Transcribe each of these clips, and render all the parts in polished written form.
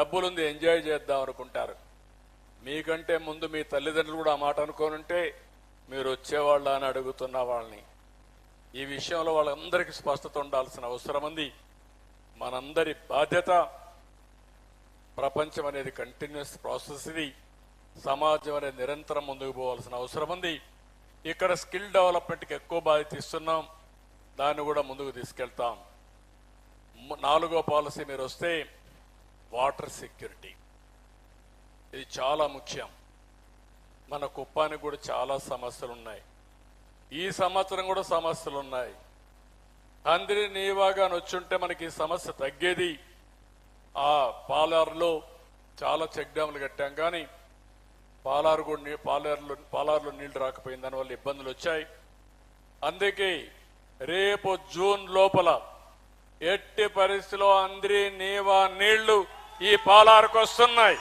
డబ్బులుంది enjoy చేద్దాం అనుకుంటారు. మీకంటే ముందు మీ తల్లిదండ్రులు కూడా ఆ మాట అనుకోనుంటే మీరు వచ్చేవాళ్ళ అని అడుగుతున్న వాళ్ళని. ఈ విషయంలో వాళ్ళందరికీ స్పష్టత ఉండాల్సిన అవసరం ఉంది. మనందరి బాధ్యత. ప్రపంచం అనేది కంటిన్యూస్ ప్రాసెస్. ఇది సమాజం అనేది నిరంతరం ముందుకు పోవాల్సిన అవసరం ఉంది. ఇక్కడ స్కిల్ డెవలప్మెంట్కి ఎక్కువ బాధ్యత ఇస్తున్నాం. దాన్ని కూడా ముందుకు తీసుకెళ్తాం. 4వ పాలసీ మీరు వస్తే వాటర్ సెక్యూరిటీ. ఇది చాలా ముఖ్యం. మన కుప్పానికి కూడా చాలా సమస్యలు ఉన్నాయి. ఈ సంవత్సరం కూడా సమస్యలు ఉన్నాయి. అందరి నీవాగా వచ్చుంటే మనకి ఈ సమస్య తగ్గేది. ఆ పాలారులో చాలా చెక్ డ్యాములు కట్టాం, కానీ పాలారులో నీళ్లు రాకపోయింది. దానివల్ల ఇబ్బందులు వచ్చాయి. అందుకే రేపు జూన్ లోపల ఎట్టి పరిస్థితిలో అందరి నీవా నీళ్లు ఈ పాలారుకు వస్తున్నాయి.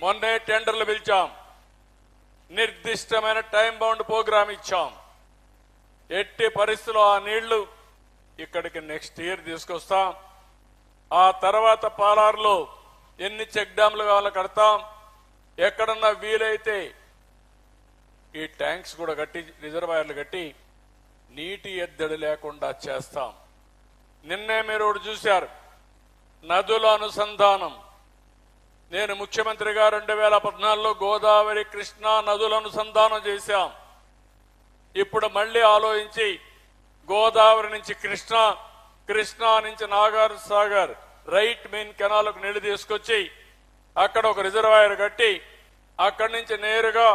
మొన్నే టెండర్లు పిలిచాం, నిర్దిష్టమైన టైం బౌండ్ ప్రోగ్రామ్ ఇచ్చాం. ఎట్టి పరిస్థితిలో ఆ నీళ్లు ఇక్కడికి నెక్స్ట్ ఇయర్ తీసుకొస్తాం. ఆ తర్వాత పాలారులో ఎన్ని చెక్ డ్యామ్లు కావాలో కడతాం. ఎక్కడన్నా వీలైతే ఈ ట్యాంక్స్ కూడా కట్టి, రిజర్వాయర్లు కట్టి నీటి ఎద్దడి లేకుండా చేస్తాం. నిన్నే మీరు ఒకటి చూశారు, నదుల అనుసంధానం. నేను ముఖ్యమంత్రిగా 2014లో గోదావరి కృష్ణా నదుల అనుసంధానం చేశాం. ఇప్పుడు మళ్ళీ ఆలోచించి గోదావరి నుంచి కృష్ణా నుంచి నాగార్ సాగర్ రైట్ మెయిన్ కెనాల్కు నీళ్లు తీసుకొచ్చి అక్కడ ఒక రిజర్వాయర్ కట్టి అక్కడి నుంచి నేరుగా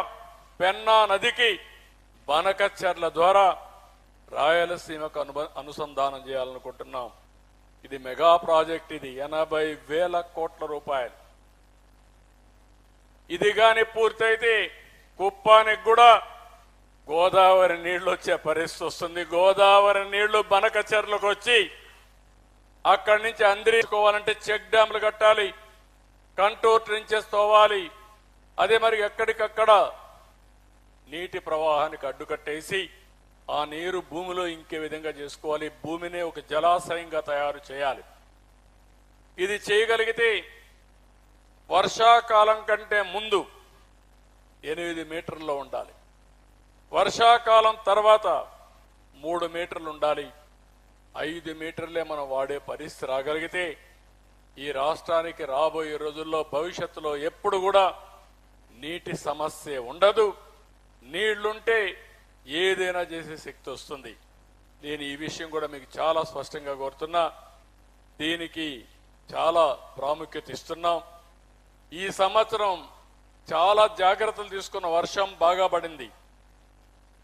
పెన్నా నదికి బనకచెర్ల ద్వారా రాయలసీమకు అనుసంధానం చేయాలనుకుంటున్నాం. ఇది మెగా ప్రాజెక్ట్. ఇది 80,000 కోట్ల రూపాయలు. ఇది గాని పూర్తయితే కుప్పానికి కూడా గోదావరి నీళ్లు వచ్చే పరిస్థితి వస్తుంది. గోదావరి నీళ్లు బనకచెర్లకు వచ్చి అక్కడి నుంచి అందిరించుకోవాలంటే చెక్ డ్యామ్లు కట్టాలి, కంటోర్ ట్రెంచెస్ తోవాలి. అదే మరి ఎక్కడికక్కడ నీటి ప్రవాహానికి అడ్డుకట్టేసి ఆ నీరు భూమిలో ఇంకే విధంగా చేసుకోవాలి. భూమిని ఒక జలాశయంగా తయారు చేయాలి. ఇది చేయగలిగితే వర్షాకాలం కంటే ముందు 8 మీటర్లలో ఉండాలి. వర్షాకాలం తర్వాత 3 మీటర్లు ఉండాలి. 5 మీటర్లే మనం వాడే పరిస్థితి రాగలిగితే ఈ రాష్ట్రానికి రాబోయే రోజుల్లో భవిష్యత్తులో ఎప్పుడు కూడా నీటి సమస్య ఉండదు. నీళ్లుంటే ఏదైనా చేసే శక్తి వస్తుంది. నేను ఈ విషయం కూడా మీకు చాలా స్పష్టంగా కోరుతున్నా. దీనికి చాలా ప్రాముఖ్యత ఇస్తున్నాం. ఈ సంవత్సరం చాలా జాగ్రత్తలు తీసుకున్న. వర్షం బాగా పడింది.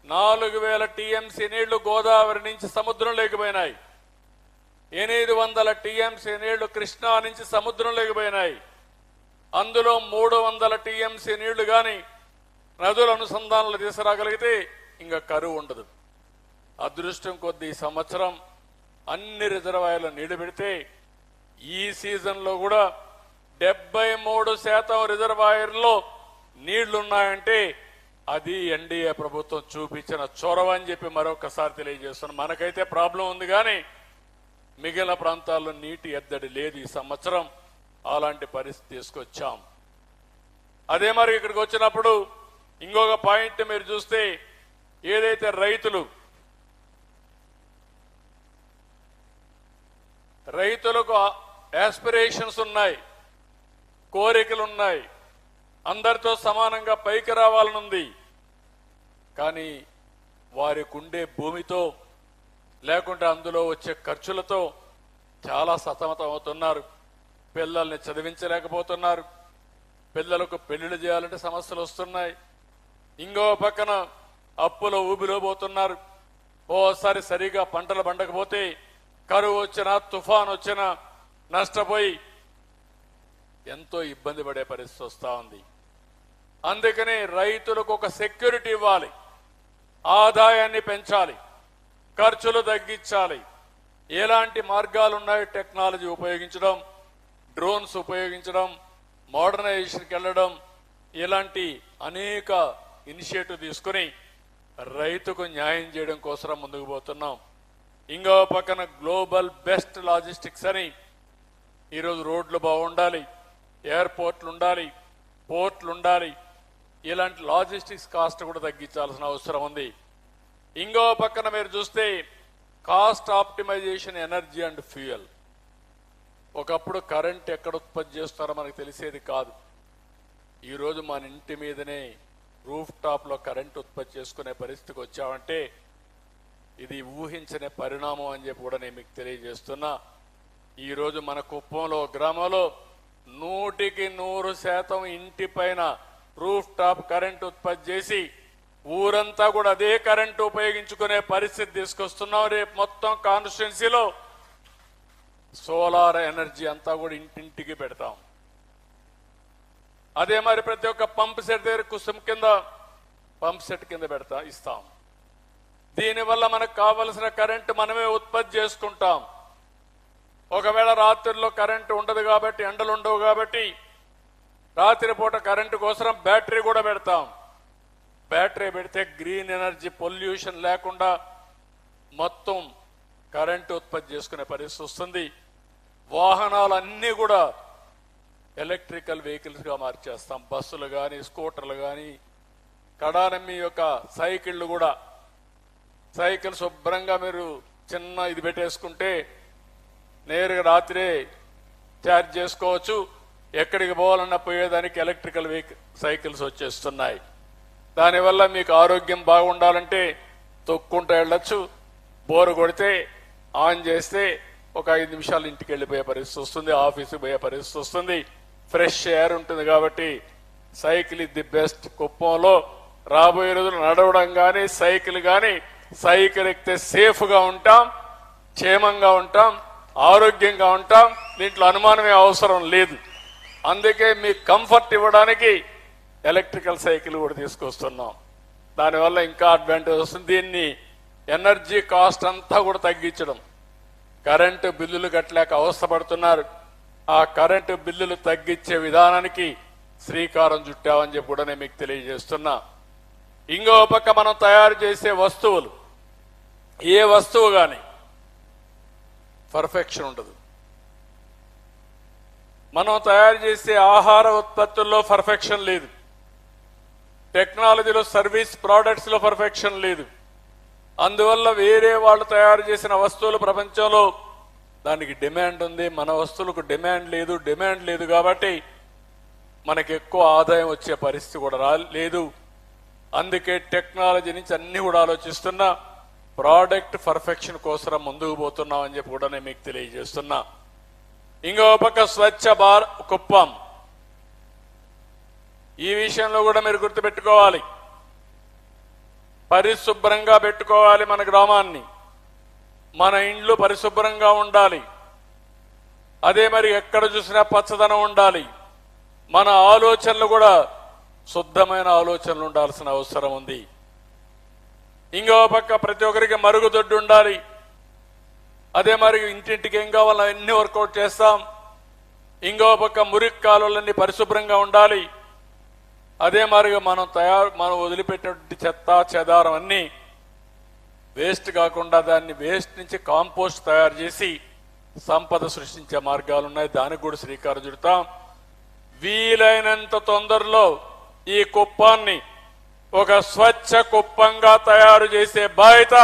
4,000 టీఎంసీ నీళ్లు గోదావరి నుంచి సముద్రంలోకి పోయినాయి. 800 టీఎంసీ నీళ్లు కృష్ణా నుంచి సముద్రంలోకి పోయినాయి. అందులో 300 టీఎంసీ నీళ్లు గాని నదుల అనుసంధానాలు తీసుకురాగలిగితే ఇంకా కరువు ఉండదు. అదృష్టం కొద్దీ ఈ సంవత్సరం అన్ని రిజర్వాయర్లు నీళ్లు పెడితే ఈ సీజన్లో కూడా 73% రిజర్వాయర్లో నీళ్లున్నాయంటే అది ఎన్డీఏ ప్రభుత్వం చూపించిన చొరవ అని చెప్పి మరొకసారి తెలియజేస్తున్నాం. మనకైతే ప్రాబ్లం ఉంది, కానీ మిగిలిన ప్రాంతాల్లో నీటి ఎద్దడి లేదు. ఈ సంవత్సరం అలాంటి పరిస్థితి తీసుకొచ్చాం. అదే మరి ఇక్కడికి వచ్చినప్పుడు ఇంకొక పాయింట్ మీరు చూస్తే, ఏదైతే రైతులకు ఆస్పిరేషన్స్ ఉన్నాయి, కోరికలు ఉన్నాయి, అందరితో సమానంగా పైకి రావాలనుంది. కానీ వారికి ఉండే భూమితో లేకుంటే అందులో వచ్చే ఖర్చులతో చాలా సతమతం అవుతున్నారు. పిల్లల్ని చదివించలేకపోతున్నారు. పిల్లలకు పెళ్లిళ్ళు చేయాలంటే సమస్యలు వస్తున్నాయి. ఇంకో పక్కన అప్పుల ఊబిలో పోతున్నారు. ఓసారి సరిగా పంటలు పండకపోతే కరువు వచ్చినా తుఫాన్ వచ్చినా నష్టపోయి ఎంతో ఇబ్బంది పడే పరిస్థితి వస్తూ ఉంది. అందుకని రైతులకు ఒక సెక్యూరిటీ ఇవ్వాలి, ఆదాయాన్ని పెంచాలి, ఖర్చులు తగ్గించాలి. ఎలాంటి మార్గాలు ఉన్నాయో టెక్నాలజీ ఉపయోగించడం, డ్రోన్స్ ఉపయోగించడం, మోడర్నైజేషన్కి వెళ్ళడం, ఇలాంటి అనేక ఇనిషియేటివ్ తీసుకుని రైతుకు న్యాయం చేయడం కోసం ముందుకు పోతున్నాం. ఇంకో పక్కన గ్లోబల్ బెస్ట్ లాజిస్టిక్స్ అని ఈరోజు రోడ్లు బాగుండాలి, ఎయిర్పోర్ట్లు ఉండాలి, పోర్ట్లు ఉండాలి. ఇలాంటి లాజిస్టిక్స్ కాస్ట్ కూడా తగ్గించాల్సిన అవసరం ఉంది. ఇంకో పక్కన మీరు చూస్తే cost optimization energy and fuel. ఒకప్పుడు కరెంట్ ఎక్కడ ఉత్పత్తి చేస్తారో మనకు తెలిసేది కాదు. ఈరోజు మన ఇంటి మీదనే రూఫ్ టాప్లో కరెంట్ ఉత్పత్తి చేసుకునే పరిస్థితికి వచ్చామంటే ఇది ఊహించని పరిణామం అని చెప్పి కూడా నేను మీకు తెలియజేస్తున్నా. ఈరోజు మన కుప్పంలో గ్రామంలో 100% ఇంటి పైన రూఫ్ టాప్ కరెంట్ ఉత్పత్తి చేసి ఊరంతా కూడా అదే కరెంటు ఉపయోగించుకునే పరిస్థితి తీసుకొస్తున్నాం. రేపు మొత్తం కాన్స్టిట్యున్సీలో సోలార్ ఎనర్జీ అంతా కూడా ఇంటింటికి పెడతాం. అదే మరి ప్రతి ఒక్క పంప్ సెట్ దగ్గర కుసుమ్ కింద పంప్ సెట్ కింద ఇస్తాం. దీనివల్ల మనకు కావలసిన కరెంటు మనమే ఉత్పత్తి చేసుకుంటాం. ఒకవేళ రాత్రుల్లో కరెంటు ఉండదు కాబట్టి, ఎండలు ఉండవు కాబట్టి రాత్రిపూట కరెంటు కోసం బ్యాటరీ కూడా పెడతాం. బ్యాటరీ పెడితే గ్రీన్ ఎనర్జీ పొల్యూషన్ లేకుండా మొత్తం కరెంటు ఉత్పత్తి చేసుకునే పరిస్థితి వస్తుంది. వాహనాలన్నీ కూడా ఎలక్ట్రికల్ వెహికల్స్గా మార్చేస్తాం. బస్సులు కానీ, స్కూటర్లు కానీ, కడానమ్మి యొక్క సైకిళ్ళు కూడా. సైకిల్ శుభ్రంగా మీరు చిన్న ఇది పెట్టేసుకుంటే నేరుగా రాత్రే ఛార్జ్ చేసుకోవచ్చు. ఎక్కడికి పోవాలన్నా పోయేదానికి ఎలక్ట్రికల్ సైకిల్స్ వచ్చేస్తున్నాయి. దానివల్ల మీకు ఆరోగ్యం బాగుండాలంటే తొక్కుంటూ వెళ్ళొచ్చు. బోరు కొడితే ఆన్ చేస్తే ఒక 5 నిమిషాలు ఇంటికి వెళ్ళిపోయే పరిస్థితి వస్తుంది, ఆఫీసుకి పోయే పరిస్థితి వస్తుంది. ఫ్రెష్ ఎయిర్ ఉంటుంది కాబట్టి సైకిల్ ఇస్ ది బెస్ట్. కుప్పంలో రాబోయే రోజులు నడవడం కానీ, సైకిల్ కానీ, సైకిల్ ఎక్కితే సేఫ్గా ఉంటాం, క్షేమంగా ఉంటాం, ఆరోగ్యంగా ఉంటాం. దీంట్లో అనుమానమే అవసరం లేదు. అందుకే మీకు కంఫర్ట్ ఇవ్వడానికి ఎలక్ట్రికల్ సైకిల్ కూడా తీసుకొస్తున్నాం. దానివల్ల ఇంకా అడ్వాంటేజ్ వస్తుంది. దీన్ని ఎనర్జీ కాస్ట్ అంతా కూడా తగ్గించడం. కరెంటు బిల్లులు కట్టలేక అవస్థపడుతున్నారు. ఆ కరెంటు బిల్లులు తగ్గించే విధానానికి శ్రీకారం చుట్టామని చెప్పి కూడా నేను మీకు తెలియజేస్తున్నా. ఇంకో పక్క మనం తయారు చేసే వస్తువులు, ఏ వస్తువు కానీ పర్ఫెక్షన్ ఉండదు. మనం తయారు చేసే ఆహార ఉత్పత్తుల్లో పర్ఫెక్షన్ లేదు, టెక్నాలజీలో సర్వీస్ ప్రోడక్ట్స్ లో పర్ఫెక్షన్ లేదు. అందువల్ల వేరే వాళ్ళు తయారు చేసిన వస్తువులు ప్రపంచంలో దానికి డిమాండ్ ఉంది, మన వస్తువులకు డిమాండ్ లేదు. డిమాండ్ లేదు కాబట్టి మనకి ఎక్కువ ఆదాయం వచ్చే పరిస్థితి కూడా లేదు. అందుకే టెక్నాలజీ నుంచి అన్ని కూడా ఆలోచిస్తున్నా, ప్రోడక్ట్ పర్ఫెక్షన్ కోసం ముందుకు పోతున్నాం అని చెప్పి కూడా నేను మీకు తెలియజేస్తున్నా. ఇంకో పక్క స్వచ్ఛ భారత్ కుప్పం, ఈ విషయంలో కూడా మీరు గుర్తుపెట్టుకోవాలి. పరిశుభ్రంగా పెట్టుకోవాలి మన గ్రామాన్ని, మన ఇండ్లు పరిశుభ్రంగా ఉండాలి. అదే మరి ఎక్కడ చూసినా పచ్చదనం ఉండాలి. మన ఆలోచనలు కూడా శుద్ధమైన ఆలోచనలు ఉండాల్సిన అవసరం ఉంది. ఇంకో పక్క ప్రతి ఒక్కరికి మరుగుదొడ్డు ఉండాలి. అదే మరి ఇంటింటికి ఏం కావాలో అన్ని వర్కౌట్ చేస్తాం. ఇంకో పక్క మురికి కాలువలన్నీ పరిశుభ్రంగా ఉండాలి. అదే మరిగా మనం వదిలిపెట్టినటువంటి చెత్త చెదారం అన్ని వేస్ట్ కాకుండా దాన్ని వేస్ట్ నుంచి కాంపోస్ట్ తయారు చేసి సంపద సృష్టించే మార్గాలు ఉన్నాయి. దానికి కూడా శ్రీకారం చుడతాం. వీలైనంత తొందరలో ఈ కుప్పాన్ని ఒక స్వచ్ఛ కుప్పంగా తయారు చేసే బాధ్యత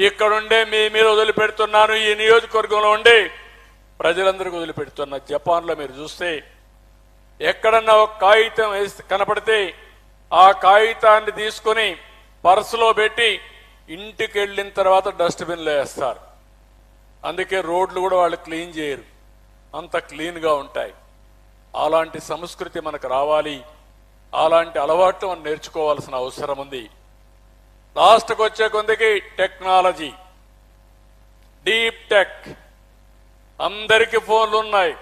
ఇక్కడుండే మీ మీద వదిలిపెడుతున్నాను. ఈ నియోజకవర్గంలో ఉండే ప్రజలందరికీ వదిలిపెడుతున్నా. జపాన్లో మీరు చూస్తే ఎక్కడన్నా ఒక కాగితం కనపడితే ఆ కాగితాన్ని తీసుకుని పర్సులో పెట్టి ఇంటికి వెళ్ళిన తర్వాత డస్ట్బిన్లో వేస్తారు. అందుకే రోడ్లు కూడా వాళ్ళు క్లీన్ చేయరు, అంత క్లీన్గా ఉంటాయి. అలాంటి సంస్కృతి మనకు రావాలి. అలాంటి అలవాట్లు మనం నేర్చుకోవాల్సిన అవసరం ఉంది. లాస్ట్కి వచ్చే కొందికి టెక్నాలజీ, డీప్ టెక్. అందరికీ ఫోన్లు ఉన్నాయి.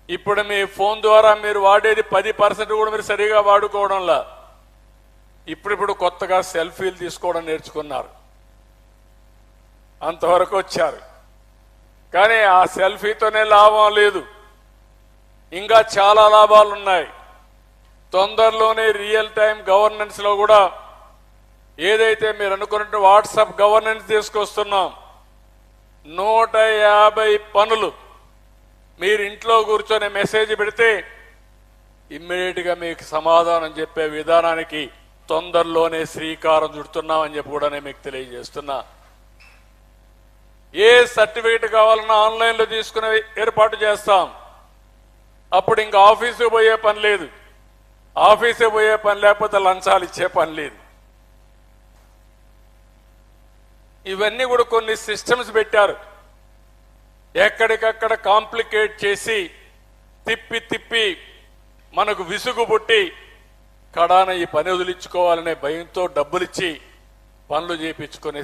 ఇప్పుడు మీ ఫోన్ ద్వారా మీరు వాడేది 10% కూడా మీరు సరిగా వాడుకోవడంలా. ఇప్పుడు కొత్తగా సెల్ఫీలు తీసుకోవడం నేర్చుకున్నారు, అంతవరకు వచ్చారు. కానీ ఆ సెల్ఫీతోనే లాభం లేదు, ఇంకా చాలా లాభాలు ఉన్నాయి. తొందరలోనే రియల్ టైం గవర్నెన్స్ లో కూడా ఏదైతే మీరు అనుకున్నట్టు వాట్సాప్ గవర్నెన్స్ తీసుకొస్తున్నాం. 150 పనులు మీరు ఇంట్లో కూర్చొని మెసేజ్ పెడితే ఇమ్మీడియట్గా మీకు సమాధానం చెప్పే విధానానికి తొందరలోనే శ్రీకారం చుడుతున్నామని చెప్పి కూడా నేను మీకు తెలియజేస్తున్నా. ఏ సర్టిఫికేట్ కావాలన్నా ఆన్లైన్లో తీసుకునే ఏర్పాటు చేస్తాం. అప్పుడు ఇంకా ఆఫీసు పోయే పని లేదు. ఆఫీసు పోయే పని లేకపోతే లంచాలు ఇచ్చే పని లేదు. ఇవన్నీ కూడా కొన్ని సిస్టమ్స్ పెట్టారు. ఎక్కడికక్కడ కాంప్లికేట్ చేసి తిప్పి తిప్పి మనకు విసుగు పుట్టి కడాన ఈ పని వదిలించుకోవాలనే భయంతో డబ్బులిచ్చి పనులు చేయించుకునే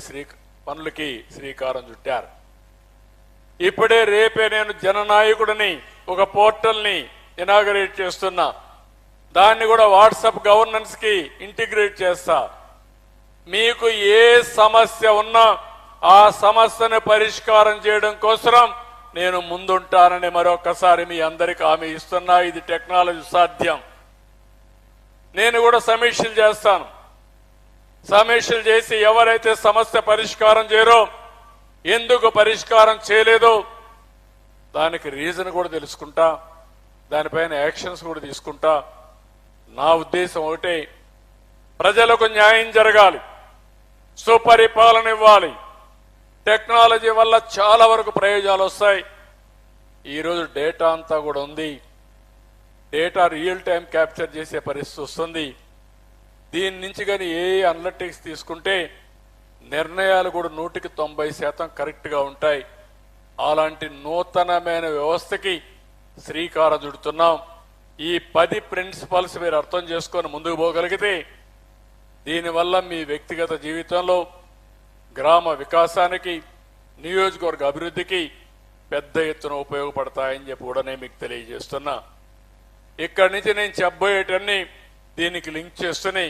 పనులకి శ్రీకారం చుట్టారు. ఇప్పుడే రేపే నేను జననాయకుడిని ఒక పోర్టల్ని ఇనాగరేట్ చేస్తున్నా. దాన్ని కూడా వాట్సాప్ గవర్నెన్స్ కి ఇంటిగ్రేట్ చేస్తా. మీకు ఏ సమస్య ఉన్నా ఆ సమస్యను పరిష్కారం చేయడం కోసం నేను ముందుంటానని మరొకసారి మీ అందరికీ హామీ ఇస్తున్నా. ఇది టెక్నాలజీ సాధ్యం. నేను కూడా సమీక్షలు చేస్తాను. సమీక్షలు చేసి ఎవరైతే సమస్య పరిష్కారం చేయరో, ఎందుకు పరిష్కారం చేయలేదో దానికి రీజన్ కూడా తెలుసుకుంటా. దానిపైన యాక్షన్స్ కూడా తీసుకుంటా. నా ఉద్దేశం ఒకటే, ప్రజలకు న్యాయం జరగాలి, సుపరిపాలన ఇవ్వాలి. టెక్నాలజీ వల్ల చాలా వరకు ప్రయోజనాలు వస్తాయి. ఈరోజు డేటా అంతా కూడా ఉంది. డేటా రియల్ టైం క్యాప్చర్ చేసే పరిస్థితి వస్తుంది. దీని నుంచి కానీ ఏ అనలిటిక్స్ తీసుకుంటే నిర్ణయాలు కూడా 100% కరెక్ట్గా ఉంటాయి. అలాంటి నూతనమైన వ్యవస్థకి శ్రీకారం చుడుతున్నాం. ఈ 10 ప్రిన్సిపల్స్ మీరు అర్థం చేసుకొని ముందుకు పోగలిగితే దీనివల్ల మీ వ్యక్తిగత జీవితంలో, గ్రామ వికాసానికి, నియోజకవర్గ అభివృద్ధికి పెద్ద ఎత్తున ఉపయోగపడతాయని చెప్పి కూడా నేను మీకు తెలియజేస్తున్నా. ఇక్కడి నుంచి నేను చెప్పబోయేటన్ని దీనికి లింక్ చేస్తూనే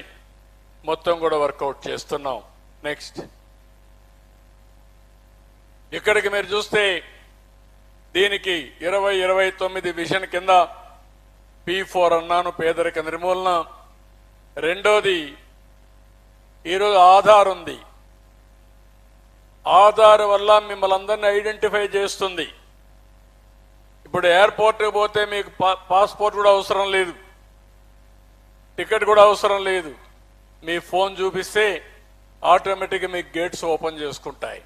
మొత్తం కూడా వర్కౌట్ చేస్తున్నాం. నెక్స్ట్ ఇక్కడికి మీరు చూస్తే దీనికి 2029 విజన్ కింద P4 అన్నాను, పేదరిక నిర్మూలన. రెండోది ఈరోజు ఆధార్ ఉంది. ఆధార్ వల్ల మిమ్మల్ని అందరినీ ఐడెంటిఫై చేస్తుంది. ఇప్పుడు ఎయిర్పోర్ట్కి పోతే మీకు పాస్పోర్ట్ కూడా అవసరం లేదు, టికెట్ కూడా అవసరం లేదు. మీ ఫోన్ చూపిస్తే ఆటోమేటిక్గా మీకు గేట్స్ ఓపెన్ చేసుకుంటాయి.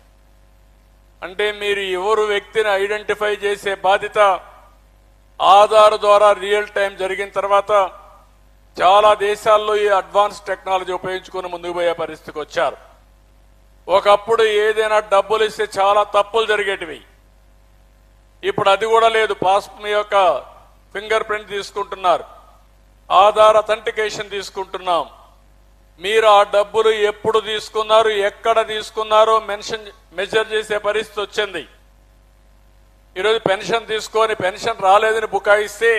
అంటే మీరు ఎవరు వ్యక్తిని ఐడెంటిఫై చేసే బాధ్యత ఆధార్ ద్వారా రియల్ టైం జరిగిన తర్వాత చాలా దేశాల్లో ఈ అడ్వాన్స్ టెక్నాలజీ ఉపయోగించుకుని ముందుకు పోయే పరిస్థితికి వచ్చారు. ఒకప్పుడు ఏదైనా డబ్బులు ఇస్తే చాలా తప్పులు జరిగేటివి. ఇప్పుడు అది కూడా లేదు. మీ యొక్క ఫింగర్ ప్రింట్ తీసుకుంటున్నారు, ఆధార్ అథెంటికేషన్ తీసుకుంటున్నాం. మీరు ఆ డబ్బులు ఎప్పుడు తీసుకున్నారు, ఎక్కడ తీసుకున్నారో మెజర్ చేసే పరిస్థితి వచ్చింది. ఈరోజు పెన్షన్ తీసుకొని పెన్షన్ రాలేదని బుకాయిస్తే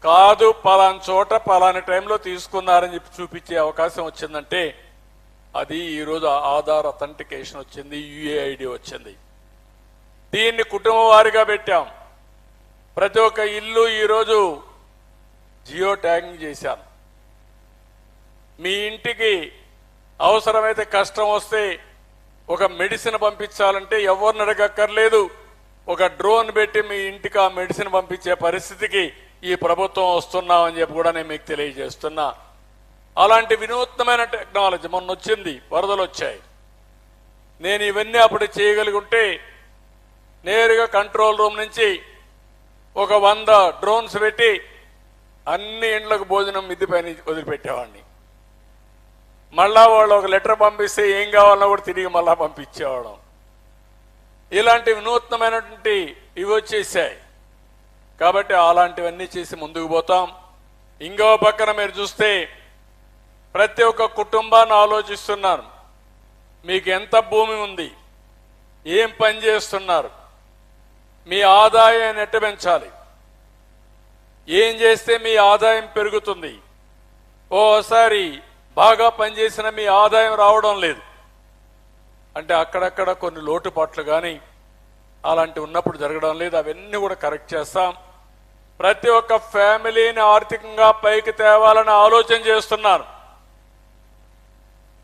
కాదు, పలాని చోట పలాని టైంలో తీసుకున్నారని చెప్పి చూపించే అవకాశం వచ్చిందంటే అది ఈరోజు ఆధార్ అథెంటికేషన్ వచ్చింది, యుఏఐడి వచ్చింది. దీన్ని కుటుంబం వారిగా పెట్టాం. ప్రతి ఒక్క ఇల్లు ఈరోజు జియో ట్యాగింగ్ చేశాను. మీ ఇంటికి అవసరమైతే కష్టం వస్తే ఒక మెడిసిన్ పంపించాలంటే ఎవరిని అడగక్కర్లేదు, ఒక డ్రోన్ పెట్టి మీ ఇంటికి ఆ మెడిసిన్ పంపించే పరిస్థితికి ఈ ప్రభుత్వం వస్తున్నామని చెప్పి కూడా నేను మీకు తెలియజేస్తున్నా. అలాంటి వినూత్నమైన టెక్నాలజీ మొన్న వచ్చింది, వరదలు వచ్చాయి. నేను ఇవన్నీ అప్పుడు చేయగలిగి ఉంటే నేరుగా కంట్రోల్ రూమ్ నుంచి ఒక 100 డ్రోన్స్ పెట్టి అన్ని ఇండ్లకు భోజనం మిద్ది పైన వదిలిపెట్టేవాడిని. మళ్ళా వాళ్ళు ఒక లెటర్ పంపిస్తే ఏం కావాలన్నా కూడా తిరిగి మళ్ళా పంపించేవాళ్ళం. ఇలాంటి వినూత్నమైనటువంటి ఇవి వచ్చేసాయి. కాబట్టి అలాంటివన్నీ చేసి ముందుకు పోతాం. ఇంకో పక్కన మీరు చూస్తే ప్రతి ఒక్క కుటుంబాన్ని ఆలోచిస్తున్నారు. మీకు ఎంత భూమి ఉంది, ఏం పని చేస్తున్నారు, మీ ఆదాయాన్ని ఎట్ట పెంచాలి, ఏం చేస్తే మీ ఆదాయం పెరుగుతుంది. ఓసారి బాగా పనిచేసిన మీ ఆదాయం రావడం లేదు అంటే అక్కడక్కడ కొన్ని లోటుపాట్లు కానీ అలాంటి ఉన్నప్పుడు జరగడం లేదు. అవన్నీ కూడా కరెక్ట్ చేస్తాం. ప్రతి ఒక్క ఫ్యామిలీని ఆర్థికంగా పైకి తేవాలని ఆలోచన చేస్తున్నారు.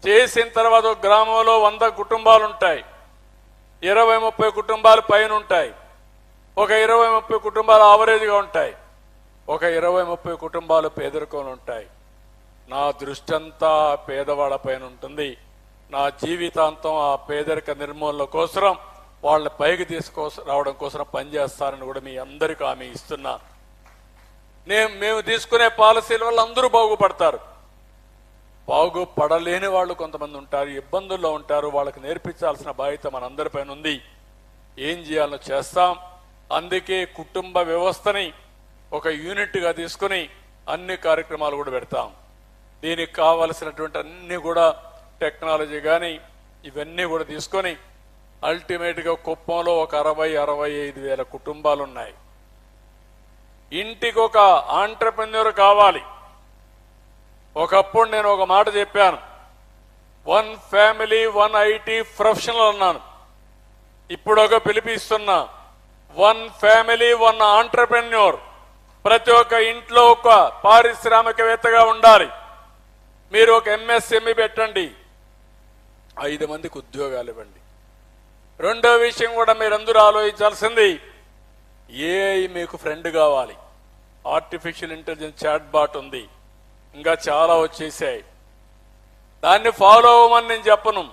చేసిన తర్వాత ఒక గ్రామంలో 100 కుటుంబాలు ఉంటాయి, 20-30 కుటుంబాలు పైన ఉంటాయి. ఒక 20-30 కుటుంబాలు ఆవరేజ్గా ఉంటాయి, ఒక 20-30 కుటుంబాలు పేదరికంలో ఉంటాయి. నా దృష్టి అంతా పేదవాళ్ళ పైన ఉంటుంది. నా జీవితాంతం ఆ పేదరిక నిర్మూలన కోసం వాళ్ళని పైకి రావడం కోసం పనిచేస్తారని కూడా మీ అందరికీ హామీ ఇస్తున్నా. మేము తీసుకునే పాలసీల వల్ల అందరూ బాగుపడతారు. బాగుపడలేని వాళ్ళు కొంతమంది ఉంటారు, ఇబ్బందుల్లో ఉంటారు. వాళ్ళకి నేర్పించాల్సిన బాధ్యత మనందరిపైన ఉంది. ఏం చేయాలో చేస్తాం. అందుకే కుటుంబ వ్యవస్థని ఒక యూనిట్గా తీసుకుని అన్ని కార్యక్రమాలు కూడా పెడతాం. దీనికి కావలసినటువంటి అన్ని కూడా టెక్నాలజీ కానీ ఇవన్నీ కూడా తీసుకొని అల్టిమేట్గా కుప్పంలో ఒక 60-65 వేల కుటుంబాలు ఉన్నాయి. ఇంటికి ఒక ఆంటర్ప్రెన్యూర్ కావాలి. ఒకప్పుడు నేను ఒక మాట చెప్పాను, 1 ఫ్యామిలీ 1 IT ప్రొఫెషనల్ అన్నాను. ఇప్పుడు ఒక పిలిపిస్తున్నా, 1 ఫ్యామిలీ 1 ఆంటర్ప్రెన్యూర్. ప్రతి ఒక్క ఇంట్లో ఒక పారిశ్రామికవేత్తగా ఉండాలి. మీరు ఒక MSME పెట్టండి, 5 మందికి ఉద్యోగాలు ఇవ్వండి. రెండో విషయం కూడా మీరందరూ ఆలోచించాల్సింది, AI మీకు ఫ్రెండ్ కావాలి. ఆర్టిఫిషియల్ ఇంటెలిజెన్స్ చాట్ బాట్ ఉంది, ఇంకా చాలా వచ్చేసాయి. దాన్ని ఫాలో అవ్వమని నేను చెప్పను.